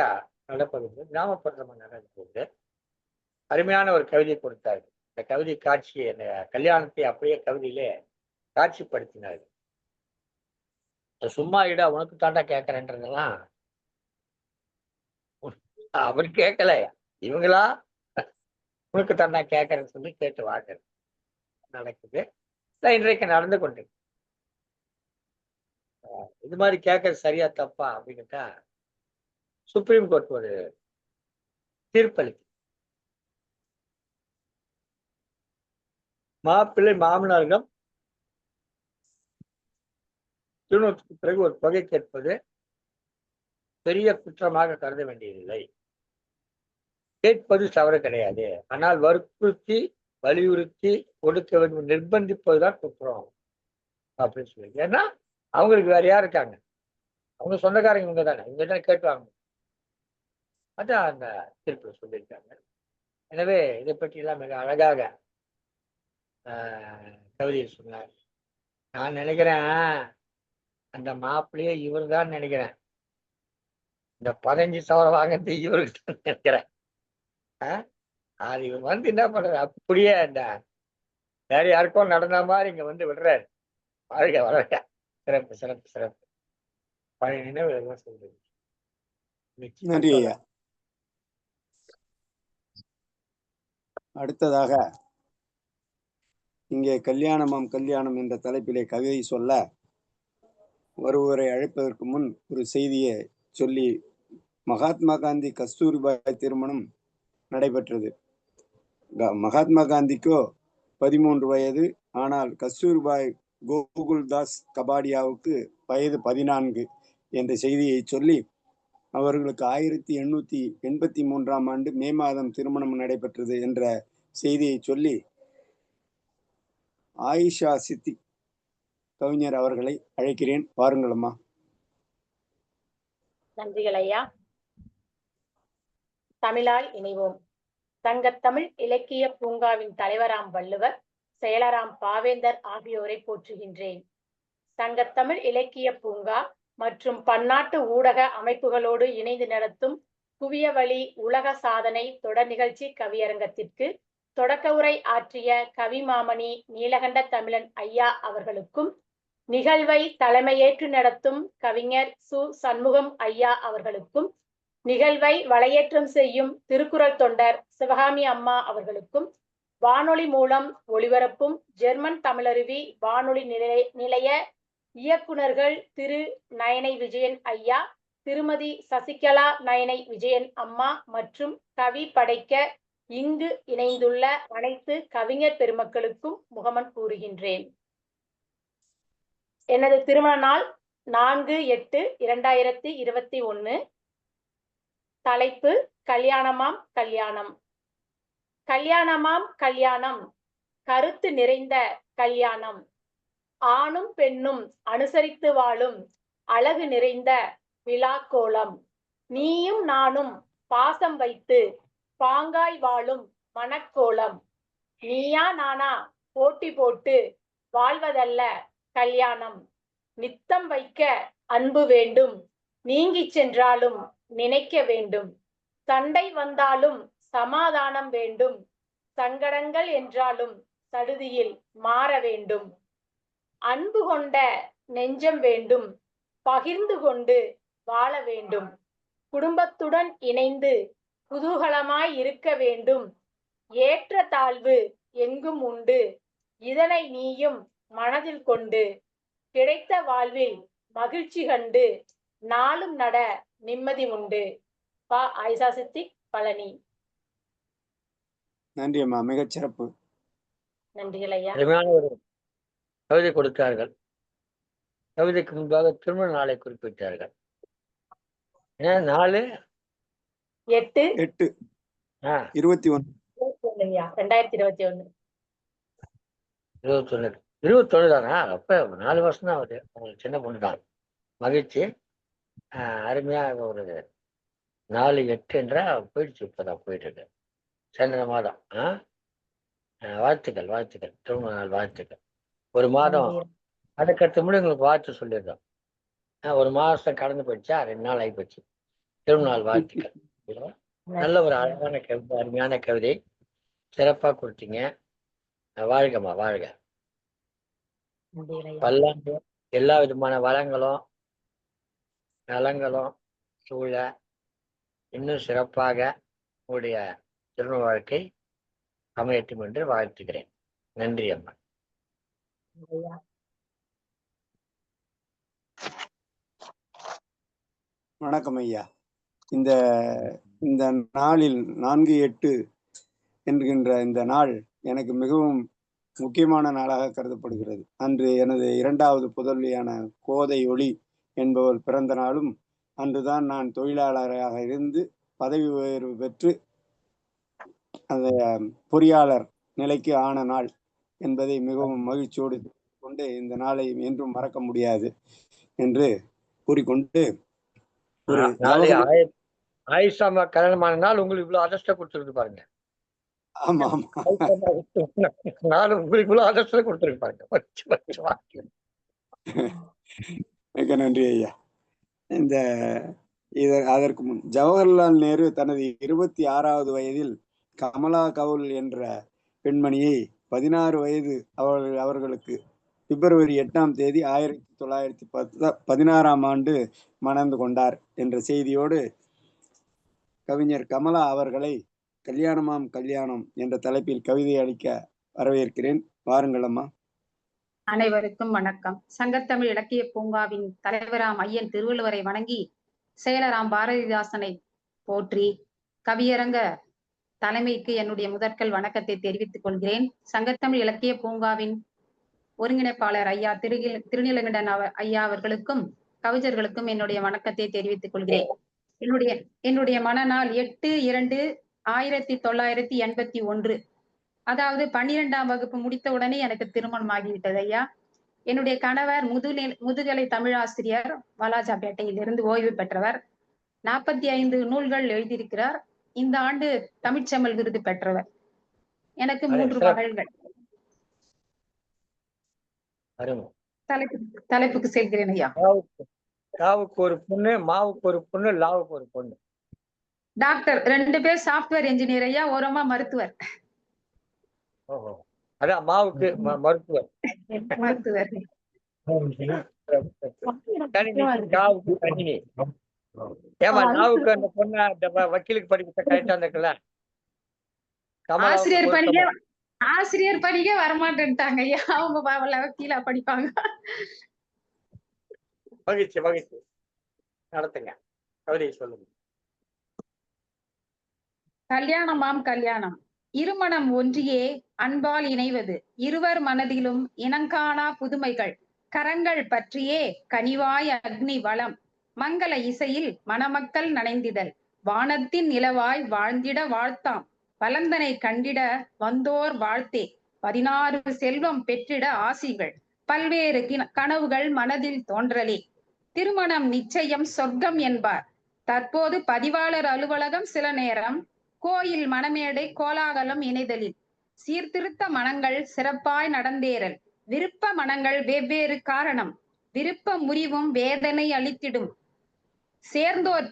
நடப்பது கிராமப்புறமா நடக்குது. அருமையான ஒரு கவிதை கொடுத்தாரு. இந்த கவிதை காட்சியை, இந்த கல்யாணத்தை அப்படியே கவிதையிலே காட்சிப்படுத்தினாரு. சும்மா இட உனக்கு தாண்டா கேட்கறேன்றதெல்லாம் அவர் கேட்கல, இவங்களா உனக்கு தாண்டா கேட்கறேன்னு சொல்லி கேட்டு வாங்க நடக்குது. இன்றைக்கு நடந்து கொண்டு இது மாதிரி கேட்கறது சரியா தப்பா அப்படின்னுட்டா சுப்ரீம் கோர்ட் ஒரு தீர்ப்பளிக்கு மாப்பிள்ளை மாமனாரிடம் திருமணத்துக்கு பிறகு ஒரு தொகை கேட்பது பெரிய குற்றமாக கருத வேண்டியதில்லை. கேட்பது தவறு கிடையாது. ஆனால் வற்புறுத்தி வலியுறுத்தி கொடுக்க வேண்டும், நிர்பந்திப்பதுதான் குற்றம் அப்படின்னு சொல்லி. ஏன்னா அவங்களுக்கு வேற யார் இருக்காங்க? அவங்க சொந்தக்காரங்க இவங்க தானே, இவங்க தானே கேட்டுவாங்க. அதான் அந்த தீர்ப்புல சொல்லியிருக்காங்க. எனவே இதை பற்றி எல்லாம் மிக அழகாக கவிதையில் சொன்னார். நான் நினைக்கிறேன் அந்த மாப்பிள்ளையே இவர் தான் நினைக்கிறேன். இந்த 15 சவரம் வாங்கிறது இவருக்கு தான் நினைக்கிறேன். அது இவர் வந்து என்ன பண்றாரு, அப்படியே அந்த வேற யாருக்கும் நடந்த மாதிரி இங்க வந்து விடுறாரு. வாழ்க வளர்க. சிறப்பு சிறப்பு சிறப்பு. பழைய நினைவு எல்லாம் சொல்றது. நன்றி ஐயா. அடுத்ததாக இங்கே கல்யாணமாம் கல்யாணம் என்ற தலைப்பிலே கவிதை சொல்ல ஒருவரை அழைப்பதற்கு முன் ஒரு செய்தியை சொல்லி, மகாத்மா காந்தி கஸ்தூரிபாய் திருமணம் நடைபெற்றது. மகாத்மா காந்திக்கோ 13 வயது. ஆனால் கஸ்தூரிபாய் கோகுல்தாஸ் கபாடியாவுக்கு வயது 14 என்ற செய்தியை சொல்லி, அவர்களுக்கு 1883ஆம் ஆண்டு மே மாதம் திருமணம் நடைபெற்றது என்ற செய்தியை சொல்லி, ஆயிஷா சித்திக் கவிஞர் அவர்களை அழைக்கிறேன். பாருங்களம்மா. நன்றிகள் ஐயா. தமிழால் இணைவோம். சங்கத்தமிழ் இலக்கிய பூங்காவின் தலைவராம் வள்ளுவர், செயலராம் பாவேந்தர் ஆகியோரை போற்றுகின்றேன். சங்கத்தமிழ் இலக்கிய பூங்கா மற்றும் பன்னாட்டு ஊடக அமைப்புகளோடு இணைந்து நடத்தும் குவியவழி உலக சாதனை தொடர் நிகழ்ச்சி கவியரங்கத்திற்கு தொடக்க உரை ஆற்றிய கவிமாமணி நீலகண்ட தமிழன் ஐயா அவர்களுக்கும், நிகழ்வை தலைமையேற்று நடத்தும் கவிஞர் சு சண்முகம் ஐயா அவர்களுக்கும், நிகழ்வை வலையேற்றம் செய்யும் திருக்குறள் தொண்டர் சிவகாமி அம்மா அவர்களுக்கும், வானொலி மூலம் ஒளிபரப்பும் ஜெர்மன் தமிழருவி வானொலி நிலைய இயக்குநர்கள் திரு நயனை விஜயன் ஐயா, திருமதி சசிகலா நயனை விஜயன் அம்மா மற்றும் கவி படைக்க இங்கு இணைந்துள்ள அனைத்து கவிஞர் பெருமக்களுக்கும் முகமன் கூறுகின்றேன். எனது திருமண நாள் 4/8/2021. தலைப்பு கல்யாணமாம் கல்யாணம். கல்யாணமாம் கல்யாணம், கருத்து நிறைந்த கல்யாணம். ஆணும் பெண்ணும் அனுசரித்து வாழும் அழகு நிறைந்த விழாக்கோலம். நீயும் நானும் பாசம் வைத்து பாங்காய் வாழும் மனக்கோலம். நீயா நானா போட்டி போட்டு வாழ்வதல்ல கல்யாணம். நித்தம் வைக்க அன்பு வேண்டும், நீங்கி சென்றாலும் நினைக்க வேண்டும். சண்டை வந்தாலும் சமாதானம் வேண்டும், சங்கடங்கள் என்றாலும் சடுதியில் மாற வேண்டும். அன்பு கொண்ட நெஞ்சம் வேண்டும், பகிர்ந்து கொண்டு வாழ வேண்டும். குடும்பத்துடன் இணைந்து குதூகலமாய் இருக்க வேண்டும். ஏற்ற தாழ்வு எங்கும் உண்டு, இதனை நீயும் மனதில் கொண்டு. கிடைத்த வாழ்வில் மகிழ்ச்சி கண்டு, நாளும் நட நிம்மதி உண்டு. பா. ஆயிஷா சித்திக், பழனி. நன்றி அம்மா, மிகச் சிறப்பு. நன்றிகள் ஐயா. அருமையான ஒரு கவிதை கொடுத்தார்கள். கவிதைக்கு முன்பாக திருமண நாளை குறிப்பிட்டார்கள். ஏன் 4/8/21. 2021. 21 தானா? அப்ப 4 வருஷம் தான் ஆகுது. உங்களுக்கு சின்ன பொண்ணு தான். மகிழ்ச்சி. அருமையா ஒரு 4/8 என்றா போயிடுச்சு. இப்பதான் போயிட்டு இருக்கு. சென்ற மாதம். வாழ்த்துக்கள், வாழ்த்துக்கள். திருமண நாள் வாழ்த்துக்கள். ஒரு மாதம் அடுக்கடுத்து முடி உங்களுக்கு வாழ்த்து சொல்லிடுறோம். ஒரு மாசம் கடந்து போயிடுச்சா, 2 நாள் ஆகி போச்சு. திருமண நாள் வாழ்த்துக்கள். நல்ல ஒரு அழகான கவிதை, அருமையான கவிதை. சிறப்பா கொடுத்தீங்க. வாழ்கம்மா, வாழ்க. பல்லாண்டு எல்லா விதமான வளங்களும் நலங்களும் சூழ இன்னும் சிறப்பாக உங்களுடைய திருமண வாழ்க்கை அமையட்டும் என்று வாழ்த்துகிறேன். நன்றி அம்மா. வணக்கம் ஐயா. இந்த இந்த நாளில் 4/8 என்கின்ற இந்த நாள் எனக்கு மிகவும் முக்கியமான நாளாக கருதப்படுகிறது. அன்று எனது 2வது புதல்வியான கோதை ஒளி என்பவர் பிறந்த நாளும், அன்றுதான் நான் தொழிலாளராக இருந்து பதவி உயர்வு பெற்று அந்த பொறியாளர் நிலைக்கு ஆன நாள் என்பதை மிகவும் மகிழ்ச்சியோடு கொண்டு இந்த நாளை என்றும் மறக்க முடியாது என்று கூறிக்கொண்டு, ஒரு ஆயிஷாமா கல்யாணமான நாள் உங்களுக்கு இவ்வளவு அதிர்ஷ்டம் கொடுத்துருக்கு பாருங்க. ஆமா ஆமா, நானும் உங்களுக்கு இவ்வளவு அதிர்ஷ்டம் கொடுத்துருக்கு பாருங்க. மிக நன்றி ஐயா. அதற்கு முன் ஜவஹர்லால் நேரு தனது 26வது வயதில் கமலா கவுல் என்ற பெண்மணியை 16 வயது அவர்களுக்கு பிப்ரவரி 8ஆம் தேதி 1916ஆம் ஆண்டு மணந்து கொண்டார் என்ற செய்தியோடு கவிஞர் கமலா அவர்களை கல்யாணமாம் கல்யாணம் என்ற தலைப்பில் கவிதை அளிக்க வரவேற்கிறேன். வாருங்கள் அம்மா. அனைவருக்கும் வணக்கம். சங்கத்தமிழ் இலக்கிய பூங்காவின் தலைவராம் ஐயன் திருவள்ளுவரை வணங்கி, செயலராம் பாரதிதாசனை போற்றி, கவியரங்க தலைமைக்கு என்னுடைய முதற்கல் வணக்கத்தை தெரிவித்துக் கொள்கிறேன். சங்கத்தமிழ் இலக்கிய பூங்காவின் ஒருங்கிணைப்பாளர் ஐயா திருநீலகண்டன் ஐயா அவர்களுக்கும் கவிஞர்களுக்கும் என்னுடைய வணக்கத்தை தெரிவித்துக் கொள்கிறேன். என்னுடைய மனநாள் 8/2/1981. அதாவது 12ஆம் வகுப்பு முடித்த உடனே எனக்கு திருமணம் ஆகிவிட்டது ஐயா. என்னுடைய கணவர் முதுகலை தமிழாசிரியர், வாலாஜாபேட்டையில் இருந்து ஓய்வு பெற்றவர். 45 நூல்கள் எழுதியிருக்கிறார். இந்த ஆண்டு தமிழ்ச்செம்மல் விருது பெற்றவர். எனக்கு 3 மகள்கள். தலைப்புக்கு செல்கிறேன் ஐயா. காவுக்கு ஒரு பொண்ணு, மாவுக்கு ஒரு பொண்ணு, லாவுக்கு ஒரு பொண்ணு. டாக்டர் 2 பேர் சாப்ட்வேர் இன்ஜினியர் ஐயா, ஓரமா மருத்துவர். அதான் மாவுக்கு மருத்துவர். காவுக்கு கணினி. ஏமா லாவுக்கு அந்த பொண்ணு அந்த வக்கீலுக்கு படிக்க கரெக்டா இருக்குல்ல? ஆசிரியர் படிக்க வரமாட்டேன்ட்டாங்க ஐயா. அவங்க வக்கீலா படிப்பாங்க. மகிழ்ச்சி மகிழ்ச்சி. நடத்துங்க, கவிதை சொல்லுங்க. கல்யாணமாம் கல்யாணம். இருமணம் ஒன்றியே அன்பால் இணைவது, இருவர் மனதிலும் இனங்காணா புதுமைகள், கரங்கள் பற்றியே கனிவாய் அக்னி வளம் மங்கள இசையில் மணமக்கள் நனைந்திடல் வானத்தின் நிலவாய் வாழ்ந்திட வாழ்த்தாம் வளர்ந்தனை கண்டிட வந்தோர் வாழ்த்தே 16 செல்வம் பெற்றிட ஆசிகள் பல்வேறு கனவுகள் மனதில் தோன்றலே திருமணம் நிச்சயம் சொர்க்கம் என்பார் தற்போது பதிவாளர் அலுவலகம் சில நேரம் கோயில் மணமேடை கோலாகலம் இணைதலில் சீர்திருத்த மனங்கள் சிறப்பாய் நடந்தேறல் விருப்ப மனங்கள் வெவ்வேறு காரணம் விருப்ப முறிவும் வேதனை அளித்திடும் சேர்ந்தோர்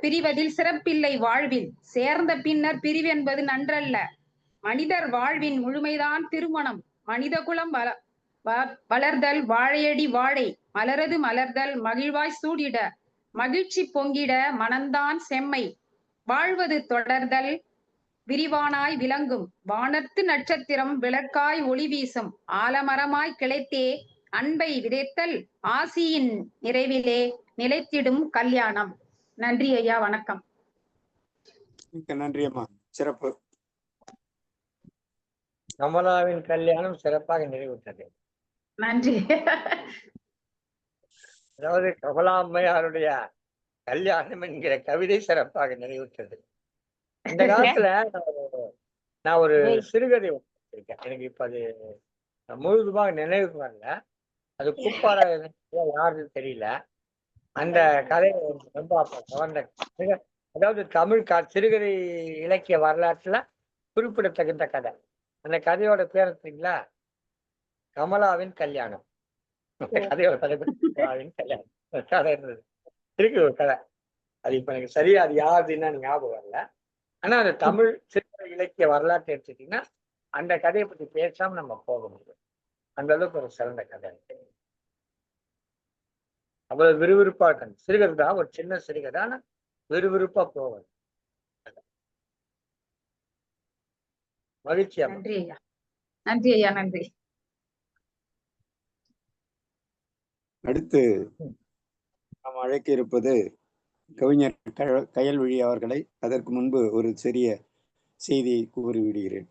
பிரிவதில் சிறப்பில்லை வாழ்வில் சேர்ந்த பின்னர் பிரிவென்பது நன்றல்ல மனிதர் வாழ்வின் முழுமைதான் திருமணம் மனித குலம் வளர்தல் வாழையடி வாழை மலரது மலர்தல் மகிழ்வாய் சூடிட மகிழ்ச்சி பொங்கிட மனந்தான் செம்மை வாழ்வது தொடர்தல் விரிவானாய் விளங்கும் வானத்து நட்சத்திரம் விளக்காய் ஒளி வீசும் ஆலமரமாய் கிளைத்தே அன்பை விதைத்தல் ஆசியின் நிறைவிலே நிலைத்திடும் கல்யாணம். நன்றி ஐயா, வணக்கம். நன்றி அம்மா, சிறப்பு. கமலாவின் கல்யாணம் சிறப்பாக நிறைவுற்றது. நன்றி. அதாவது கமலாம்மையாருடைய கல்யாணம் என்கிற கவிதை சிறப்பாக நிறைவுற்றது. இந்த காலத்துல நான் ஒரு சிறுகதை இருக்கேன், எனக்கு இப்ப அது முழுதுமாக நினைவுக்கு வரல, அது கூப்பாட யாருன்னு தெரியல. அந்த கதை ரொம்ப கவர்ந்த, அதாவது தமிழ் சிறுகதை இலக்கிய வரலாற்றுல குறிப்பிடத்தகுந்த கதை. அந்த கதையோட பேர் தெரியுங்களா? கமலாவின் கல்யாணம். அந்த கதையோட கமலாவின் கல்யாணம் கதை இருந்தது, இருக்கு ஒரு கதை. அது இப்ப எனக்கு சரியா அது யாருன்னா ஞாபகம் வரல. ஆனா அந்த தமிழ் சிறுகதை இலக்கிய வரலாற்று எடுத்துட்டீங்கன்னா அந்த கதையை பத்தி பேசாம நம்ம போக முடியும். அந்த அளவுக்கு ஒரு சிறந்த கதை. அவ்வளவு விறுவிறுப்பா இருக்கு. சிறுகதை தான், ஒரு சின்ன சிறுகதை, ஆனா விறுவிறுப்பா போவது. மகிழ்ச்சியா. நன்றி ஐயா. நன்றி ஐயா, நன்றி. அடுத்து நாம் அழைக்க இருப்பது கவிஞர் கயல்விழி அவர்களை. அதற்கு முன்பு ஒரு சிறிய செய்தியை கூறிவிடுகிறேன்.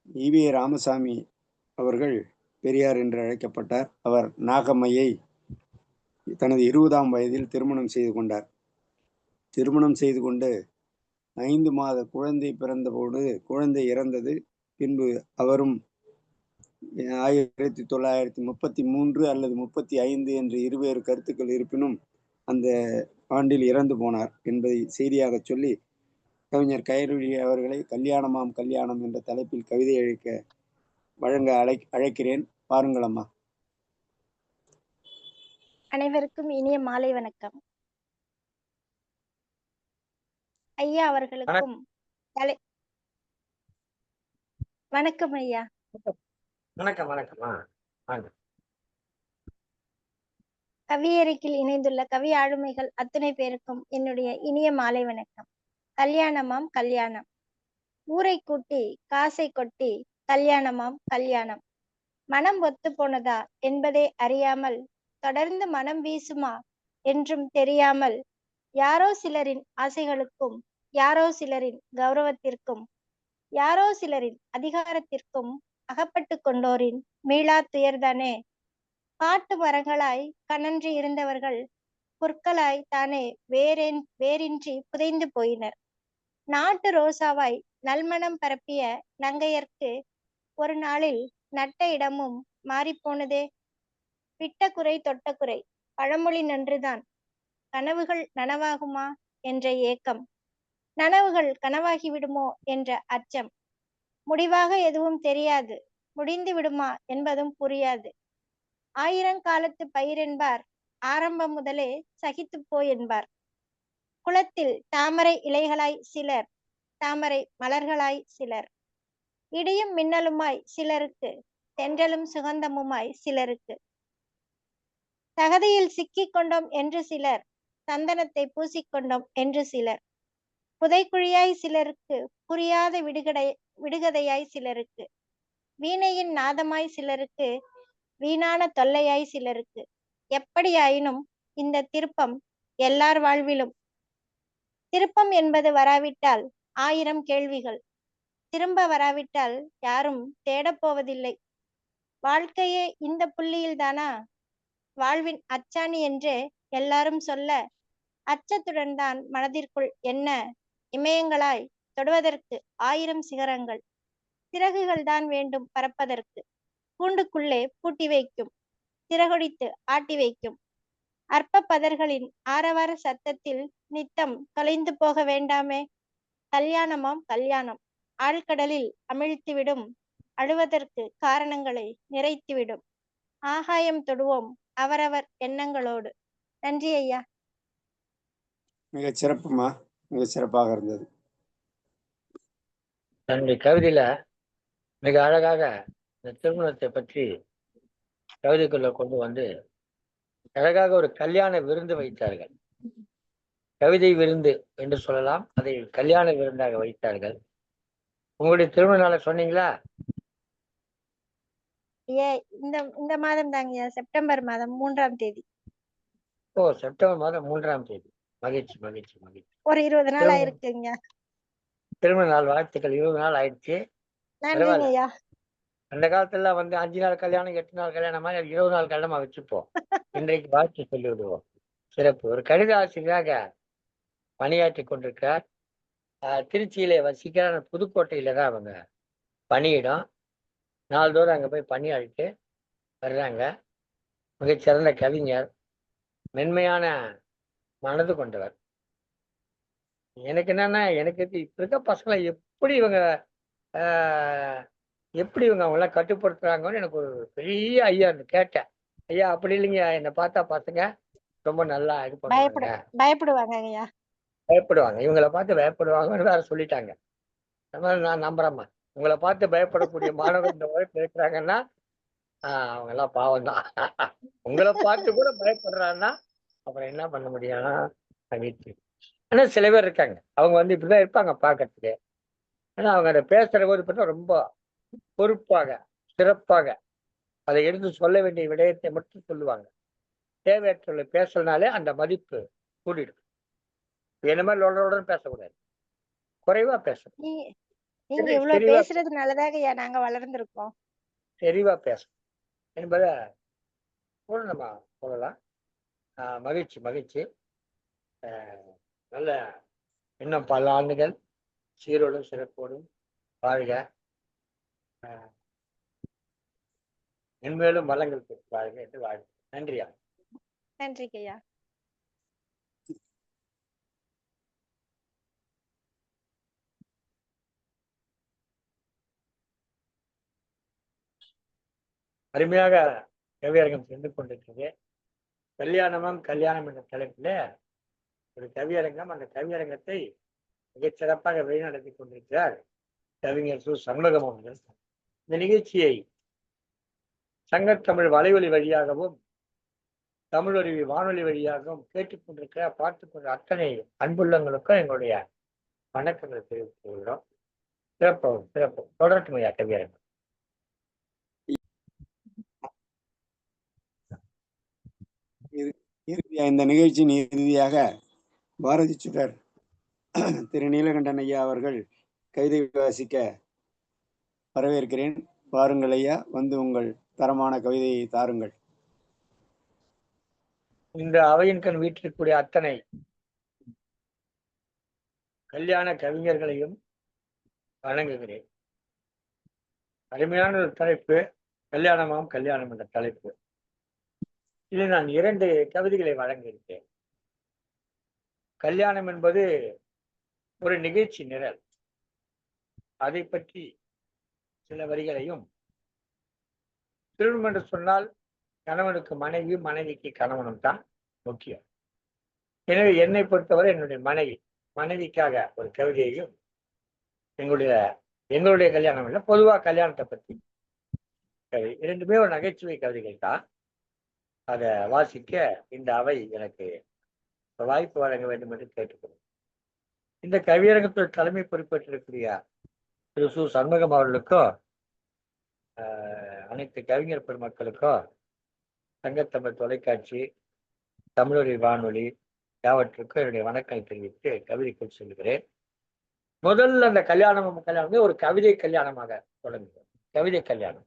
ஈவே ராமசாமி அவர்கள் பெரியார் என்று அழைக்கப்பட்டார். அவர் நாகம்மையை தனது 20ஆம் வயதில் திருமணம் செய்து கொண்டார். திருமணம் செய்து கொண்டு 5 மாத குழந்தை பிறந்தபோது குழந்தை இறந்தது. பின்பு அவரும் 1933 அல்லது 35 என்று இருவேறு கருத்துக்கள் இருப்பினும் அந்த ஆண்டில் இறந்து போனார் என்பதை செய்தியாக சொல்லி கவிஞர் கயல்விழி அவர்களை கல்யாணமாம் கல்யாணம் என்ற தலைப்பில் கவிதை வழங்க அழைக்கிறேன். பாருங்கள் அம்மா. அனைவருக்கும் இனிய மாலை வணக்கம். ஐயா அவர்களுக்கும் வணக்கம் ஐயா. வணக்கம். வணக்கம். கவியரங்கில் இணைந்துள்ள கவி ஆளுமைகள் அத்தனை பேருக்கும் என்னுடைய இனிய மாலை வணக்கம். கல்யாணமாம் கல்யாணம், ஊரை கூட்டி காசை கொட்டி கல்யாணமாம் கல்யாணம், மனம் ஒத்து போனதா என்பதை அறியாமல் தொடர்ந்து மனம் வீசுமா என்றும் தெரியாமல் யாரோ சிலரின் ஆசைகளுக்கும் யாரோ சிலரின் கௌரவத்திற்கும் யாரோ சிலரின் அதிகாரத்திற்கும் அகப்பட்டு கொண்டோரின் மீளா துயர்தானே. காட்டு மரங்களாய் கனன்று இருந்தவர்கள் புற்களாய் தானே வேரின்றி புதைந்து போயினர். நாட்டு ரோசாவாய் நல்மணம் பரப்பிய நங்கையர்க்கு ஒரு நாளில் நட்ட இடமும் மாறிப்போனதே. விட்ட குறை தொட்ட குறை, பழமொழி நன்றுதான். கனவுகள் நனவாகுமா என்ற ஏக்கம், நனவுகள் கனவாகிவிடுமோ என்ற அச்சம், முடிவாக எதுவும் தெரியாது, முடிந்து விடுமா என்பதும் புரியாது. 1000 காலத்து பயிரென்பார், ஆரம்பம் முதலே சகித்துப்போ என்பார். குளத்தில் தாமரை இலைகளாய் சிலர், தாமரை மலர்களாய் சிலர், இடியும் மின்னலுமாய் சிலருக்கு, தென்றலும் சுகந்தமுமாய் சிலருக்கு. தகதியில் சிக்கிக் கொண்டோம் என்று சிலர், சந்தனத்தை பூசிக்கொண்டோம் என்று சிலர், புதைக்குழியாய் சிலருக்கு, புரியாத விடுகதையாய் சிலருக்கு, வீணையின் நாதமாய் சிலருக்கு, வீணான தொல்லையாய் சிலருக்கு. எப்படியாயினும் இந்த திருப்பம் எல்லார் வாழ்விலும். திருப்பம் என்பது வராவிட்டால் 1000 கேள்விகள், திரும்ப வராவிட்டால் யாரும் தேடப்போவதில்லை. வாழ்க்கையே இந்த புள்ளியில் தானா? வாழ்வின் அச்சாணி என்று எல்லாரும் சொல்ல, அச்சத்துடன் தான் மனதிற்குள் என்ன இமயங்களாய் தொடுவதற்கு 1000 சிகரங்கள், சிறகுகள் தான் வேண்டும் பறப்பதற்கு. கூண்டுக்குள்ளே பூட்டி வைக்கும், சிறகொடித்து ஆட்டி வைக்கும். அற்ப பதர்களின் ஆரவார சத்தத்தில் நித்தம் தொலைந்து போக வேண்டாமே. கல்யாணமாம் கல்யாணம், ஆழ்கடலில் அமிழ்த்திவிடும், அழுவதற்கு காரணங்களை நிறைத்துவிடும். ஆகாயம் தொடுவோம் அவரவர் எண்ணங்களோடு. நன்றி ஐயா. மிகச் சிறப்புமா, மிகச் சிறப்பாக இருந்தது. தன்னுடைய கவிதையில மிக அழகாக இந்த திருமணத்தை பற்றி கவிதைக்குள்ள கொண்டு வந்து அழகாக ஒரு கல்யாண விருந்து வைத்தார்கள். கவிதை விருந்து என்று சொல்லலாம், அதை கல்யாண விருந்தாக வைத்தார்கள். உங்களுடைய திருமண நாளை சொன்னீங்களா? இந்த இந்த மாதம் தாங்க, செப்டம்பர் மாதம் 3ஆம் தேதி. ஓ, செப்டம்பர் மாதம் 3ஆம் தேதி. மகிழ்ச்சி மகிழ்ச்சி மகிழ்ச்சி. ஒரு 20 நாள் ஆயிருக்குங்க. திருமண நாள் வாழ்த்துக்கள். 20 நாள் ஆயிடுச்சு. நன்றிங்க ஐயா. அந்த காலத்துல வந்து 5 நாள் கல்யாணம், 8 நாள் கல்யாணம் மாதிரி 20 நாள் கல்யாணமா வச்சுப்போம். இன்றைக்கு வாழ்த்து சொல்லி விடுவோம். சிறப்பு. ஒரு கணித ஆசிரியராக பணியாற்றி கொண்டிருக்கிறார். திருச்சியிலே வசிக்கிறார். புதுக்கோட்டையில தான் அவங்க பணியிடம். நாள்தோறும் அங்க போய் பணியாடிட்டு வர்றாங்க. மிகச்சிறந்த கவிஞர், மென்மையான மனது கொண்டவர். எனக்கு என்னன்னா, எனக்கு இப்ப இருக்க பசங்களை எப்படி இவங்க அவங்களாம் கட்டுப்படுத்துறாங்கன்னு எனக்கு ஒரு பெரிய ஐயா கேட்டேன். ஐயா அப்படி இல்லைங்க, என்னை பார்த்தா பசங்க ரொம்ப நல்லா இது பண்ணுவாங்க, பயப்படுவாங்க ஐயா, பயப்படுவாங்க, இவங்களை பார்த்து பயப்படுவாங்கன்னு வேற சொல்லிட்டாங்க. அந்த மாதிரி நான் நம்புறேம்மா. உங்களை பார்த்து பயப்படக்கூடிய மாணவர்கள் இந்த வயசுல இருக்கிறாங்கன்னா அவங்க எல்லாம் பாவம் தான். உங்களை பார்த்து கூட பயப்படுறாங்கன்னா அப்புறம் என்ன பண்ண முடியும்? மகிழ்ச்சி. ஆனா சில பேர் இருக்காங்க, அவங்க வந்து இப்படிதான் இருப்பாங்க பார்க்கறதுக்கு. ஆனா அவங்க அதை பேசுற போது பார்த்தா ரொம்ப பொறுப்பாக, சிறப்பாக அதை எடுத்து சொல்ல வேண்டிய விடயத்தை மட்டும் சொல்லுவாங்க. தேவையற்ற பேசலனாலே அந்த மதிப்பு கூடிடும். என்ன மாதிரி லொடன்னு பேசக்கூடாது, குறைவா பேசணும். நீங்க இவ்வளவு பேசுறதுனாலதான் ஐயா நாங்க வளர்ந்துருக்கோம். தெளிவா பேசணும் என்பதை கூட நம்ம சொல்லலாம். மகிழ்ச்சி மகிழ்ச்சி. நல்ல இன்னும் பல ஆண்டுகள் சீரோடும் சிறப்போடும் வாழ்க. மென்மேலும் வளங்கள் பெற்று வாழ்க என்று வாழ்க. நன்றியா. நன்றி ஐயா. அருமையாக கவியரங்கம் சென்று கொண்டிருக்கிறது. கல்யாணமாம் கல்யாணம் என்ற தலைப்பில் ஒரு கவியரங்கம். அந்த கவியரங்கத்தை மிகச் சிறப்பாக வழிநடத்தி கொண்டிருக்கிறார் கவிஞர் சு. சண்முகம் அவர்கள். இந்த நிகழ்ச்சியை சங்கத்தமிழ் வலைவலி வழியாகவும் தமிழருவி வானொலி வழியாகவும் கேட்டுக்கொண்டிருக்கிற பார்த்துக்கொண்ட அத்தனை அன்புள்ளங்களுக்கும் எங்களுடைய வணக்கங்களை தெரிவித்துக் கொள்கிறோம். சிறப்பு சிறப்பு. தொடரட்டும் ஐயா கவியரங்கம். இந்த நிகழ்ச்சியின் இறுதியாக பாரதி சுடர் திரு நீலகண்டன் ஐயா அவர்கள் கவிதை வாசிக்க வரவேற்கிறேன். வாருங்கள் ஐயா, வந்து உங்கள் தரமான கவிதையை தாருங்கள். இந்த அவையின் கண் வீட்டிற்குரிய அத்தனை கல்யாண கவிஞர்களையும் வணங்குகிறேன். அருமையான ஒரு தலைப்பு, கல்யாணமாம் கல்யாணம் என்ற தலைப்பு. இதில் நான் 2 கவிதைகளை வழங்கியிருக்கேன். கல்யாணம் என்பது ஒரு நிகழ்ச்சி நிரல், அதை பற்றி சில வரிகளையும், திருமணம் என்று சொன்னால் கணவனுக்கு மனைவி, மனைவிக்கு கணவனும் தான் முக்கியம். எனவே என்னை பொறுத்தவரை என்னுடைய மனைவிக்காக ஒரு கவிதையையும், எங்களுடைய கல்யாணம் இல்லை, பொதுவாக கல்யாணத்தை பற்றி கவிதை, 2மே ஒரு நகைச்சுவை கவிதைகள் தான். அதை வாசிக்க இந்த அவை எனக்கு வாய்ப்பு வழங்க வேண்டும் என்று கேட்டுக்கொள்கிறேன். இந்த கவியரங்கத்தில் தலைமை பொறுப்பேற்றிருக்கிற திரு சு. சண்முகம் அவர்களுக்கும் அனைத்து கவிஞர் பெருமக்களுக்கும் சங்கத்தமிழ் தொலைக்காட்சி, தமிழொலி வானொலி யாவற்றுக்கும் என்னுடைய வணக்கத்தை தெரிவித்து கவிதைக்குள் சொல்லுகிறேன். முதல்ல அந்த கல்யாணம் ஒரு கவிதை கல்யாணமாக தொடங்குகிறோம். கவிதை கல்யாணம்.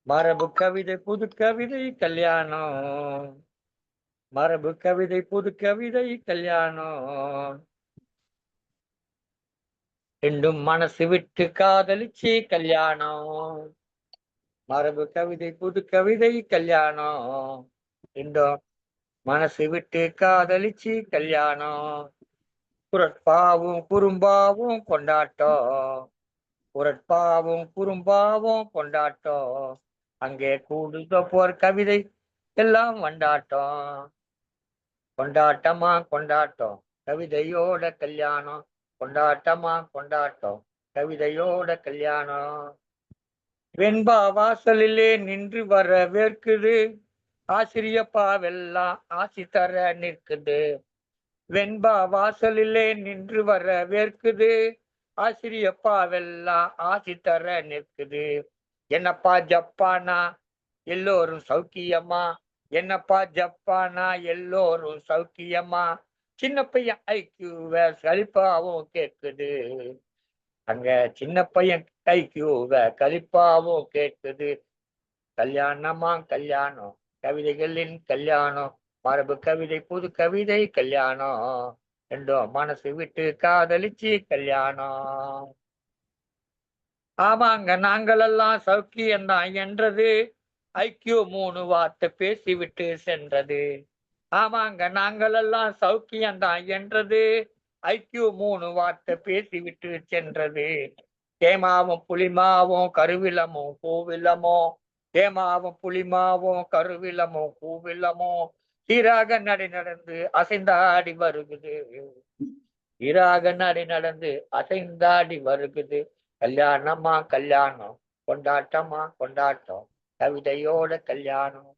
மரபு கவிதை புது கவிதை கல்யாணம். மரபு கவிதை புது கவிதை கல்யாணம். ரெண்டும் மனசு விட்டு காதலிச்சு கல்யாணம். மரபு கவிதை புது கவிதை கல்யாணம். ரெண்டும் மனசு விட்டு காதலிச்சு கல்யாணம். குரட்பாவும் குறும்பாவும் கொண்டாட்டம். குரட்பாவும் குறும்பாவும் கொண்டாட்டம். அங்கே கூடுத போர் கவிதை எல்லாம் வண்டாட்டம். கொண்டாட்டமா கொண்டாட்டம் கவிதையோட கல்யாணம். கொண்டாட்டமா கொண்டாட்டம் கவிதையோட கல்யாணம். வெண்பா வாசலிலே நின்று வர வேர்க்குது. ஆசிரியப்பாவெல்லாம் ஆசி தர நிற்குது. வெண்பா வாசலிலே நின்று வர வேர்க்குது. ஆசிரியப்பாவெல்லாம் ஆசி தர நிற்குது. என்னப்பா ஜப்பானா எல்லோரும் சௌக்கியமா. என்னப்பா ஜப்பானா எல்லோரும் சௌக்கியமா. சின்ன பையன் ஐக்கியூவ கலிப்பாவும் கேட்குது. அங்க சின்ன பையன் ஐக்கியூவ கலிப்பாவும் கேட்குது. கல்யாணமா கல்யாணம் கவிதைகளின் கல்யாணம். மரபு கவிதை புது கவிதை கல்யாணம். ரெண்டும் மனசு விட்டு காதலிச்சு கல்யாணம். ஆமாங்க நாங்களெல்லாம் சௌக்கியம்தான் என்றது. ஐக்கியூ 3 வார்த்தை பேசிவிட்டு சென்றது. ஆமாங்க நாங்களெல்லாம் சௌக்கியம்தான் என்றது. ஐக்கியூ 3 வார்த்தை பேசிவிட்டு சென்றது. தேமாவும் புளிமாவும் கருவிலமும் பூவிலமோ. தேமாவும் புளிமாவும் கருவிலமும் பூவிலமோ. சீராக நடை நடந்து அசைந்தாடி வருகுது. சீராக நடை நடந்து அசைந்தாடி வருகுது. கல்யாணமா கல்யாணம் கொண்டாட்டமா கொண்டாட்டம் கவிதையோட கல்யாணம்.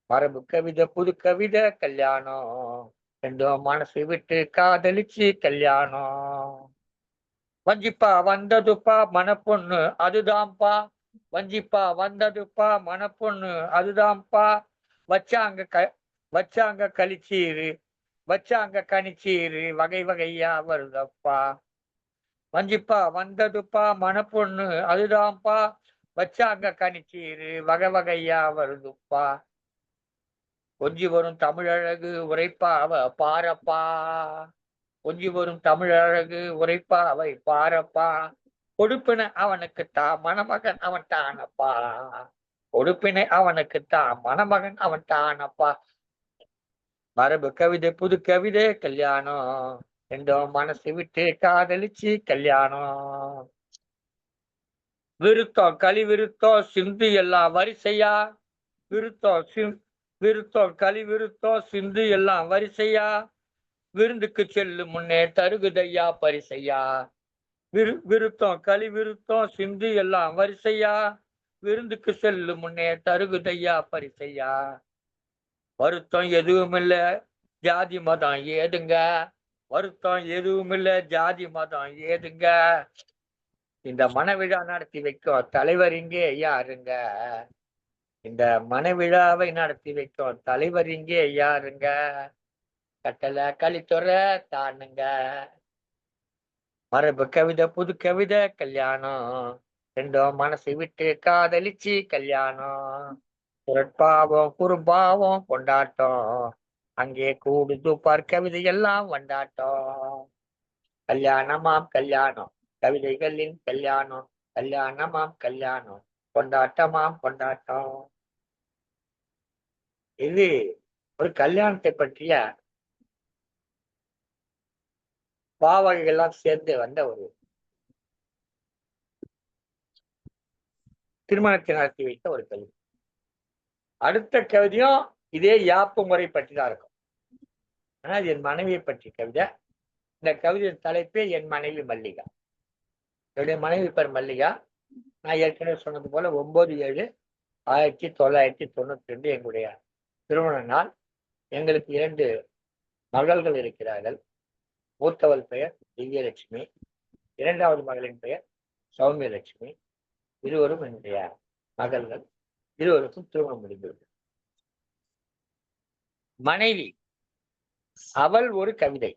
மரபு கவிதை புது கவிதை கல்யாணம். ரெண்டும் மனசு விட்டு காதலிச்சு கல்யாணம். வஞ்சிப்பா வந்ததுப்பா மனப்பொண்ணு அதுதான்ப்பா. வஞ்சிப்பா வந்ததுப்பா மனப்பொண்ணு அதுதான்ப்பா. வச்சாங்க கழிச்சீரு. வச்சாங்க கனிச்சீரு வகை வகையா வருதப்பா. வஞ்சிப்பா வந்ததுப்பா மனப்பொண்ணு அதுதான்ப்பா. வச்சாங்க கனிச்சீரு வகை வகையா வருதுப்பா. கொஞ்சி வரும் தமிழழகு உரைப்பாவ பாரப்பா. கொஞ்சி வரும் தமிழழகு உரைப்பாவை பாரப்பா. கொடுப்பினை அவனுக்குத்தான் மணமகன் அவன் தானப்பா. கொடுப்பினை அவனுக்குத்தான் மணமகன் அவன் தானப்பா. மரபு கவிதை புது கவிதை கல்யாணம். ரெண்டும் மனசு விட்டு காதலிச்சு கல்யாணம். விருத்தம் களி விருத்தம் சிந்து எல்லாம் வரிசையா. விருத்தம் களி விருத்தம் சிந்து எல்லாம் வரிசையா. விருந்துக்கு செல்லும் முன்னே தருகுதையா பரிசையா. விருத்தம் களி விருத்தம் சிந்து எல்லாம் வரிசையா. விருந்துக்கு செல்லும் முன்னே தருகுதையா பரிசையா. வருத்தம் எதுவும் இல்ல ஜாதி மதம் ஏதுங்க. வருத்தம் எதுவும் இல்ல ஜாதி மதம் ஏதுங்க. இந்த மனவிழா நடத்தி வைக்கும் தலைவர் இங்கே யாருங்க. இந்த மனவிழாவை நடத்தி வைக்கும் தலைவர் இங்கே யாருங்க. கட்டளை கலித்துற தானுங்க. மரபு கவிதை புது கவிதை கல்யாணம். ரெண்டும் மனசு விட்டு காதலிச்சு கல்யாணம். குரட்பாவம் குறும்பாவம் கொண்டாட்டம். அங்கே கூடுது பார் கவிதை எல்லாம் வண்டாட்டம். கல்யாணமாம் கல்யாணம் கவிதைகளின் கல்யாணம். கல்யாணமாம் கல்யாணம் கொண்டாட்டமாம் கொண்டாட்டம். இது ஒரு கல்யாணத்தை பற்றிய பாவகைகள்லாம் சேர்ந்து வந்த ஒரு திருமணத்தை நடத்தி வைத்த ஒரு கவிதை. அடுத்த கவிதையும் இதே யாப்பு முறை பற்றி தான் இருக்கும். ஆனா இது என் மனைவியை பற்றி கவிதை. இந்த கவிதையின் தலைப்பே என் மனைவி மல்லிகா. என்னுடைய மனைவி பேர் மல்லிகா. நான் ஏற்கனவே சொன்னது போல 9/7/1992 எங்களுடைய திருமண நாள். எங்களுக்கு 2 மகள்கள் இருக்கிறார்கள். மூத்தவள் பெயர் திவ்யலட்சுமி. 2வது மகளின் பெயர் சௌமியலட்சுமி. இருவரும் என்னுடைய மகள்கள். இருவருக்கும் திருமணம் முடிந்தது. மனைவி அவள் ஒரு கவிதை.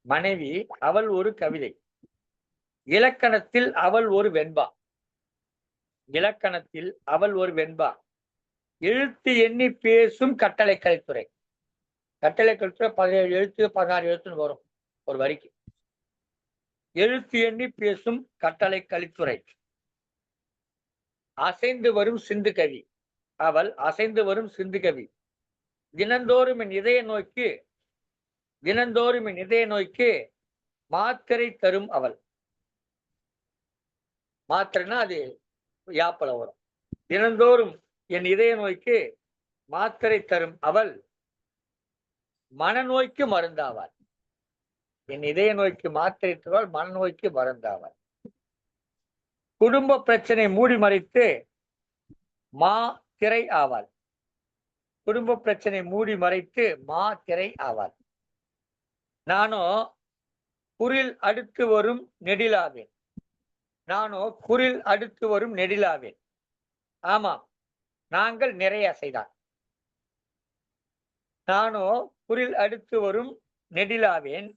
மனைவி அவள் ஒரு கவிதை. இலக்கணத்தில் அவள் ஒரு வெண்பா. இலக்கணத்தில் அவள் ஒரு வெண்பா. எழுத்து எண்ணி பேசும் கட்டளை கலைத்துறை. கட்டளை கலைத்துறை 17 எழுத்து 16 எழுத்துன்னு வரும் ஒரு வரிக்கு. எழுத்து எண்ணி பேசும் கட்டளை கலித்துறை. அசைந்து வரும் சிந்து கவி. அவள் அசைந்து வரும் சிந்து கவி. தினந்தோறும் என் இதய நோய்க்கு மாத்திரை தரும் அவள். மாத்திரைன்னா அது யாப்பல வரும். தினந்தோறும் என் இதய நோய்க்கு மாத்திரை தரும் அவள் மனநோய்க்கு மருந்தாவாள். என் இதய நோய்க்கு மாத்திரை தருவாள், மனநோய்க்கு மருந்தாவாள். குடும்ப பிரச்சனை மூடி மறைத்து மா திரை ஆவாள். குடும்ப பிரச்சனை மூடி மறைத்து மா திரை ஆவாள். நானோ குரில் அடுத்து வரும் நெடிலாவேன். ஆமாம், நாங்கள் நிறைய அசைதான். நானோ குரில் அடுத்து வரும் நெடிலாவேன்,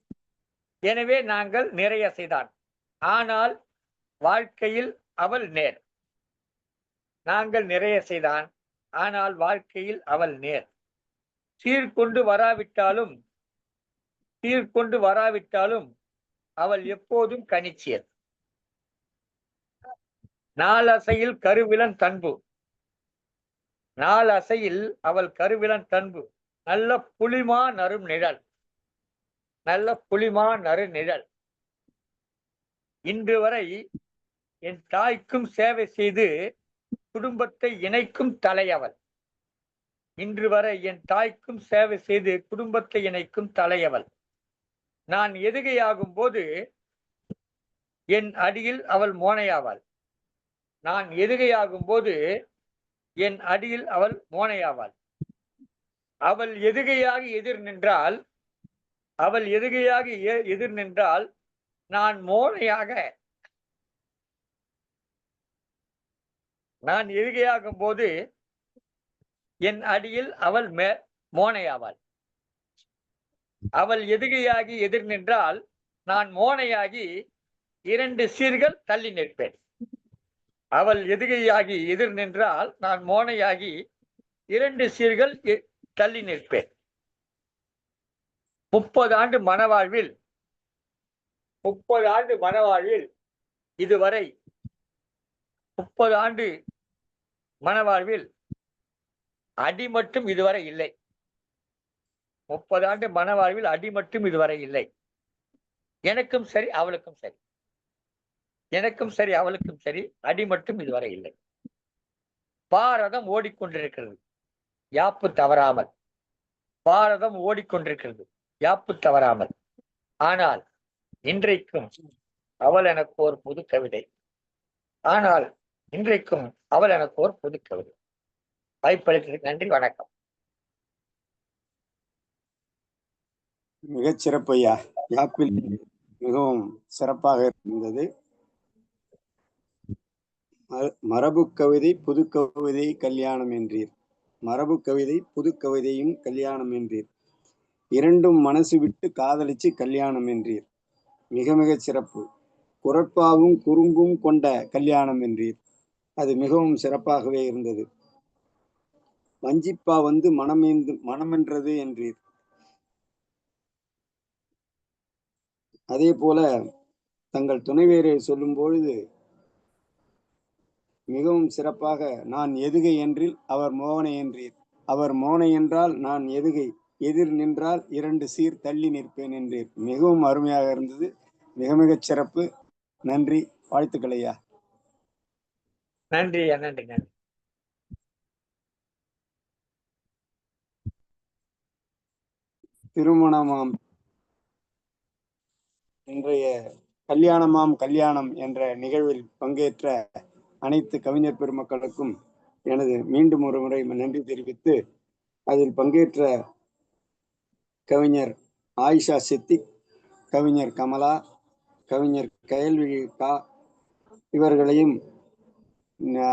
எனவே நாங்கள் நிறைய அசைதான். ஆனால் வாழ்க்கையில் அவள் நேர். நாங்கள் நிறைய செய்தான், ஆனால் வாழ்க்கையில் அவள் நேர். சீர்கொண்டு வராவிட்டாலும் அவள் எப்போதும் கனிச்சியர். நாலசையில் கருவிலன் தன்பு. நாலசையில் அவள் கருவிலன் தன்பு. நல்ல புலிமா நறும் நிழல். இன்று வரை என் தாய்க்கும் சேவை செய்து குடும்பத்தை இணைக்கும் தலையவள். நான் எதுகையாகும் போது என் அடியில் அவள் மோனையாவாள். அவள் எதுகையாக எதிர் நின்றால் நான் எதுகையாகும் போது என் அடியில் அவள் மோனையாவாள். அவள் எதுகையாகி எதிர் நின்றால் நான் மோனையாகி 2 சீர்கள் தள்ளி நிற்பேன். 30 ஆண்டு மனவாழ்வில் இதுவரை 30 ஆண்டு மனவாழ்வில் அடி மட்டும் இதுவரை இல்லை. 30 ஆண்டு மனவாழ்வில் அடி மட்டும் இதுவரை இல்லை. எனக்கும் சரி அவளுக்கும் சரி அடி மட்டும் இதுவரை இல்லை. பாரதம் ஓடிக்கொண்டிருக்கிறது யாப்பு தவறாமல். ஆனால் இன்றைக்கும் அவள் எனக்கு ஒரு புது கவிதை. வாய்ப்பளித்ததுக்கு நன்றி, வணக்கம். மிகச் சிறப்பு ஐயா. யாப்பில் மிகவும் சிறப்பாக இருந்தது. மரபு கவிதை புது கவிதை கல்யாணம் என்றீர். மரபு கவிதை புது கவிதையும் கல்யாணம் என்றீர். இரண்டும் மனசு விட்டு காதலிச்சு கல்யாணம் என்றீர். மிக மிக சிறப்பு. குரட்பாவும் குறும்பும் கொண்ட கல்யாணம் என்றீர். அது மிகவும் சிறப்பாகவே இருந்தது. வஞ்சிப்பா வந்து மனமென்றது என்றீர். அதே போல தங்கள் துணைவேரை சொல்லும் பொழுது மிகவும் சிறப்பாக நான் எதுகை என்றில் அவர் மோகனை என்றீர். அவர் மோனை என்றால் நான் எதுகை, எதிர் நின்றால் 2 சீர் தள்ளி நிற்பேன் என்றீர். மிகவும் அருமையாக இருந்தது. மிக மிகச் சிறப்பு. நன்றி, வாழ்த்துக்கள் ஐயா. நன்றி. திருமணமாம் இன்றைய கல்யாணம் என்ற நிகழ்வில் பங்கேற்ற அனைத்து கவிஞர் பெருமக்களுக்கும் எனது மீண்டும் ஒரு முறை நன்றி தெரிவித்து, அதில் பங்கேற்ற கவிஞர் ஆயிஷா சித்திக், கவிஞர் கமலா, கவிஞர் கயல்விழி கா இவர்களையும்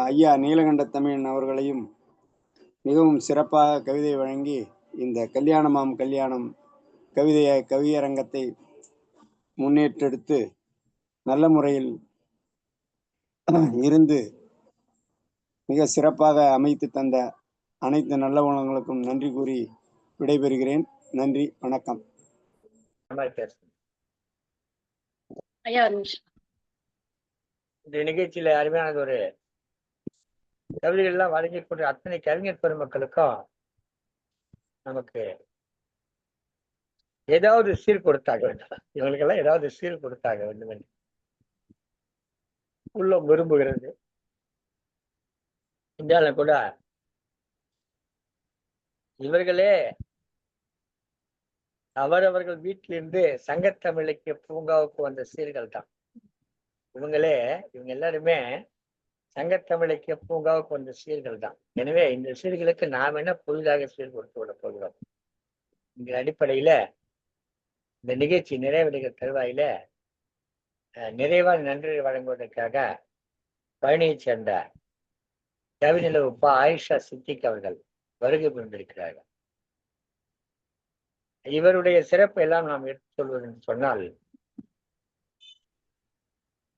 ஐயா நீலகண்ட தமிழன் அவர்களையும் மிகவும் சிறப்பாக கவிதை வழங்கி இந்த கல்யாணம் கவியரங்கத்தை முன்னேற்றெடுத்து நல்ல முறையில் இருந்து மிக சிறப்பாக அமைத்து தந்த அனைத்து நல்லவங்களுக்கும் நன்றி கூறி விடைபெறுகிறேன். நன்றி, வணக்கம். ஐயா ஒரு நிமிஷம். இந்த நிகழ்ச்சியில அருமையானது ஒரு கவிதைகள் எல்லாம் வழங்கக்கூடிய அத்தனை கவிஞர் பெருமக்களுக்கும் நமக்கு ஏதாவது சீர் கொடுத்தாக வேண்டும். இவங்களுக்கெல்லாம் ஏதாவது சீர் கொடுத்தாக வேண்டும் என்று உள்ளம் விரும்புகிறது. இந்தியாவில் கூட இவர்களே அவரவர்கள் வீட்டிலிருந்து சங்கத்தமிழ் இலக்கிய பூங்காவுக்கு வந்த சீர்கள் தான். இவங்க எல்லாருமே சங்கத்தமிழ் இலக்கிய பூங்காவுக்கு வந்த சீர்கள் தான். எனவே இந்த சீர்களுக்கு நாம் என்ன புதிதாக சீர் கொடுத்து விட போகிறோம்? இந்த அடிப்படையில இந்த நிகழ்ச்சி நிறைவடைகிற தருவாயில நிறைவான நன்றி வழங்குவதற்காக பழனியைச் சேர்ந்த கவிநிலவு ஆயிஷா சித்திக் அவர்கள் வருகை புரிந்திருக்கிறார்கள். இவருடைய சிறப்பு எல்லாம் நாம் எடுத்து சொல்வது என்று சொன்னால்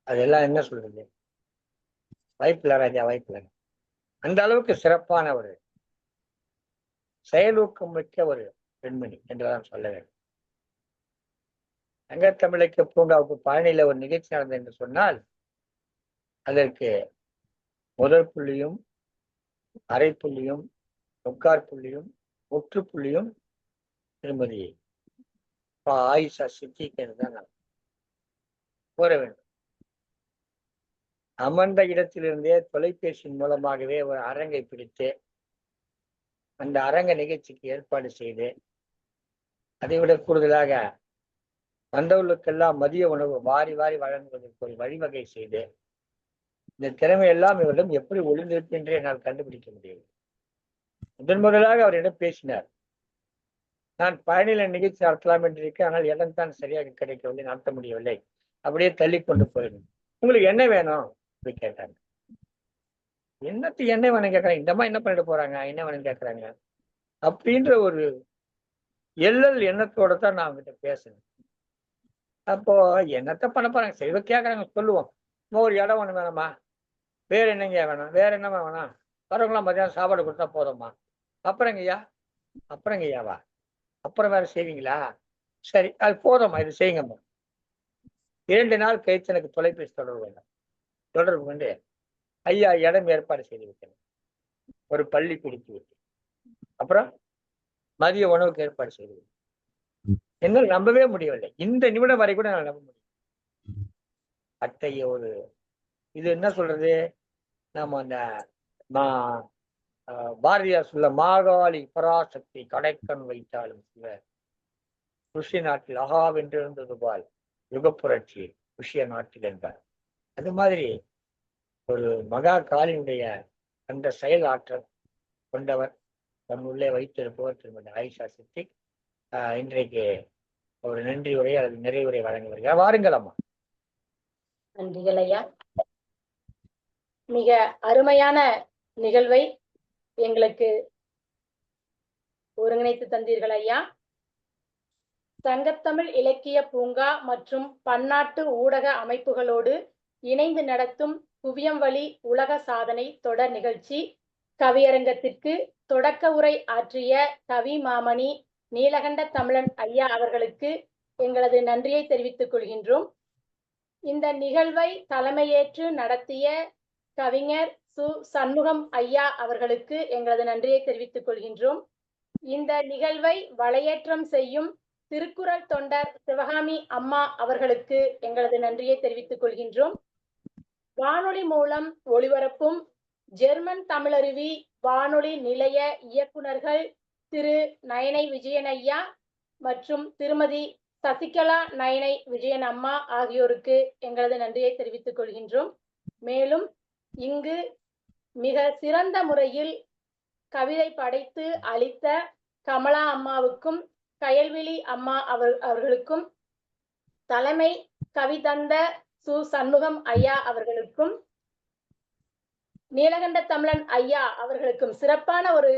அதெல்லாம் என்ன சொல்றது, வாய்ப்பில்லை ராஜா, வாய்ப்பில்லை. அந்த அளவுக்கு சிறப்பான ஒரு செயலூக்கம் மிக்க ஒரு பெண்மணி என்றுதான் சொல்ல வேண்டும். சங்கத்தமிழுக்கு பூங்காவுக்கு பழனியில ஒரு நிகழ்ச்சி நடந்தது என்று சொன்னால் அதற்கு முதல் புள்ளியும் அரை புள்ளியும் முக்கார் புள்ளியும் முற்றுப்புள்ளியும் திருமதி ஆயிஷா சித்திக் என்றுதான் நாம் கூற வேண்டும். அமர்ந்த இடத்திலிருந்தே தொலைபேசியின் மூலமாகவே ஒரு அரங்கை பிடித்து அந்த அரங்க நிகழ்ச்சிக்கு ஏற்பாடு செய்து அதை விட கூடுதலாக வந்தவர்களுக்கெல்லாம் மதிய உணவு வாரி வாரி வழங்குவதற்கு ஒரு வழிவகை செய்து இந்த திறமையெல்லாம் இவரிடம் எப்படி ஒளிந்திருக்கு என்று என்னால் கண்டுபிடிக்க முடியவில்லை. முதலாக அவரிடம் பேசினார். நான் பழனியில நிகழ்ச்சி நடத்தலாம் என்று இருக்கேன், ஆனால் இடம் தான் சரியாக கிடைக்கவில்லை, நடத்த முடியவில்லை, அப்படியே தள்ளி கொண்டு போயிருந்தேன். உங்களுக்கு என்ன வேணும் அப்படி கேட்டாங்க. என்னத்துக்கு என்ன வேணும் கேட்கறாங்க, இந்த மாதிரி என்ன பண்ணிட்டு போறாங்க, என்ன வேணும்னு கேட்கறாங்க அப்படின்ற ஒரு எல்லல் எண்ணத்தோட தான் நான் அவங்ககிட்ட பேசுனேன். அப்போ என்னத்த பண்ண போறாங்க, சரி கேட்கறாங்க, சொல்லுவோம். ஒரு இடம் ஒண்ணு வேணாமா, வேற என்னங்க வேணும், வேற என்ன வேணாம், வரவங்களாம் மதியானம் சாப்பாடு கொடுத்தா போதும்மா, அப்புறங்கய்யா அப்புறங்கய்யாவா, அப்புறம் வேற செய்வீங்களா, சரி அது போதும்மா, இது செய்யுங்கம்மா. 2 நாள் கழிச்சு எனக்கு தொலைபேசி தொடர்பு கொண்டு ஐயா இடம் ஏற்பாடு செய்து விட்டேன், ஒரு பள்ளி கொடுத்து விட்டேன், அப்புறம் மதிய உணவுக்கு ஏற்பாடு செய்து விட்டேன். என்னால் நம்பவே முடியவில்லை, இந்த நிமிடம் வரை கூட நான் நம்ப முடியும். அத்தகைய ஒரு இது என்ன சொல்றது, நம்ம அந்த பாரதியார் சொல்ல மாகாளி பராசக்தி கடைக்கண் வைத்தாலும் ருஷி நாட்டில் அகாவென்றிருந்தது போல் யுகப்புரட்சி ருஷிய நாட்டில் என்றார். அது மாதிரி ஒரு மகா காளியினுடைய அந்த செயல் ஆற்றல் கொண்டவர் தன்னுள்ளே வைத்திருப்பவர் திருமதி ஆயிஷா சித்திக். இன்றைக்கு ஒரு நன்றி உரை அல்லது நிறைவுரை வழங்க வருகிறார். வாருங்கள் அம்மா. நன்றிகள் ஐயா. மிக அருமையான நிகழ்வை எங்களுக்கு ஒருங்கிணைத்து தந்தீர்கள் ஐயா. சங்கத்தமிழ் இலக்கிய பூங்கா மற்றும் பன்னாட்டு ஊடக அமைப்புகளோடு இணைந்து நடத்தும் குவியம் வழி உலக சாதனை தொடர் நிகழ்ச்சி கவியரங்கத்திற்கு தொடக்க உரை ஆற்றிய கவி மாமணி நீலகண்ட தமிழன் ஐயா அவர்களுக்கு எங்களது நன்றியை தெரிவித்துக் கொள்கின்றோம். இந்த நிகழ்வை தலைமையேற்று நடத்திய கவிஞர் சு. சண்முகம் ஐயா அவர்களுக்கு எங்களது நன்றியை தெரிவித்துக் கொள்கின்றோம். இந்த நிகழ்வை வலையேற்றம் செய்யும் திருக்குறள் தொண்டர் சிவகாமி அம்மா அவர்களுக்கு எங்களது நன்றியை தெரிவித்துக் கொள்கின்றோம். வானொலி மூலம் ஒளிபரப்பும் ஜெர்மன் தமிழருவி வானொலி நிலைய இயக்குநர்கள் திரு நயனை விஜயன் ஐயா மற்றும் திருமதி சசிகலா நயனை விஜயன் அம்மா ஆகியோருக்கு எங்களது நன்றியை தெரிவித்துக் கொள்கின்றோம். மேலும் இங்கு மிக சிறந்த முறையில் கவிதை படைத்து அளித்த கமலா அம்மாவுக்கும் கயல்விழி அம்மா அவர்களுக்கும் தலைமை கவி தந்த சு. சண்முகம் ஐயா அவர்களுக்கும் நீலகண்ட தமிழன் ஐயா அவர்களுக்கும் சிறப்பான ஒரு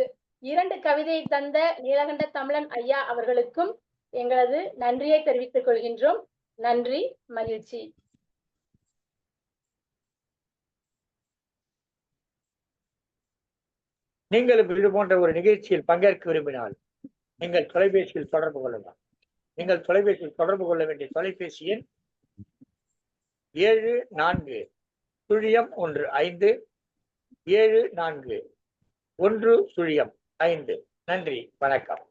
2 கவிதை தந்த நீலகண்ட தமிழன் ஐயா அவர்களுக்கும் எங்களது நன்றியை தெரிவித்துக் கொள்கின்றோம். நன்றி, மகிழ்ச்சி. நீங்களும் இது போன்ற ஒரு நிகழ்ச்சியில் பங்கேற்க விரும்பினால் நீங்கள் தொலைபேசியில் தொடர்பு கொள்ளலாம். நீங்கள் தொலைபேசியில் தொடர்பு கொள்ள வேண்டிய தொலைபேசி எண் 74157415. நன்றி, வணக்கம்.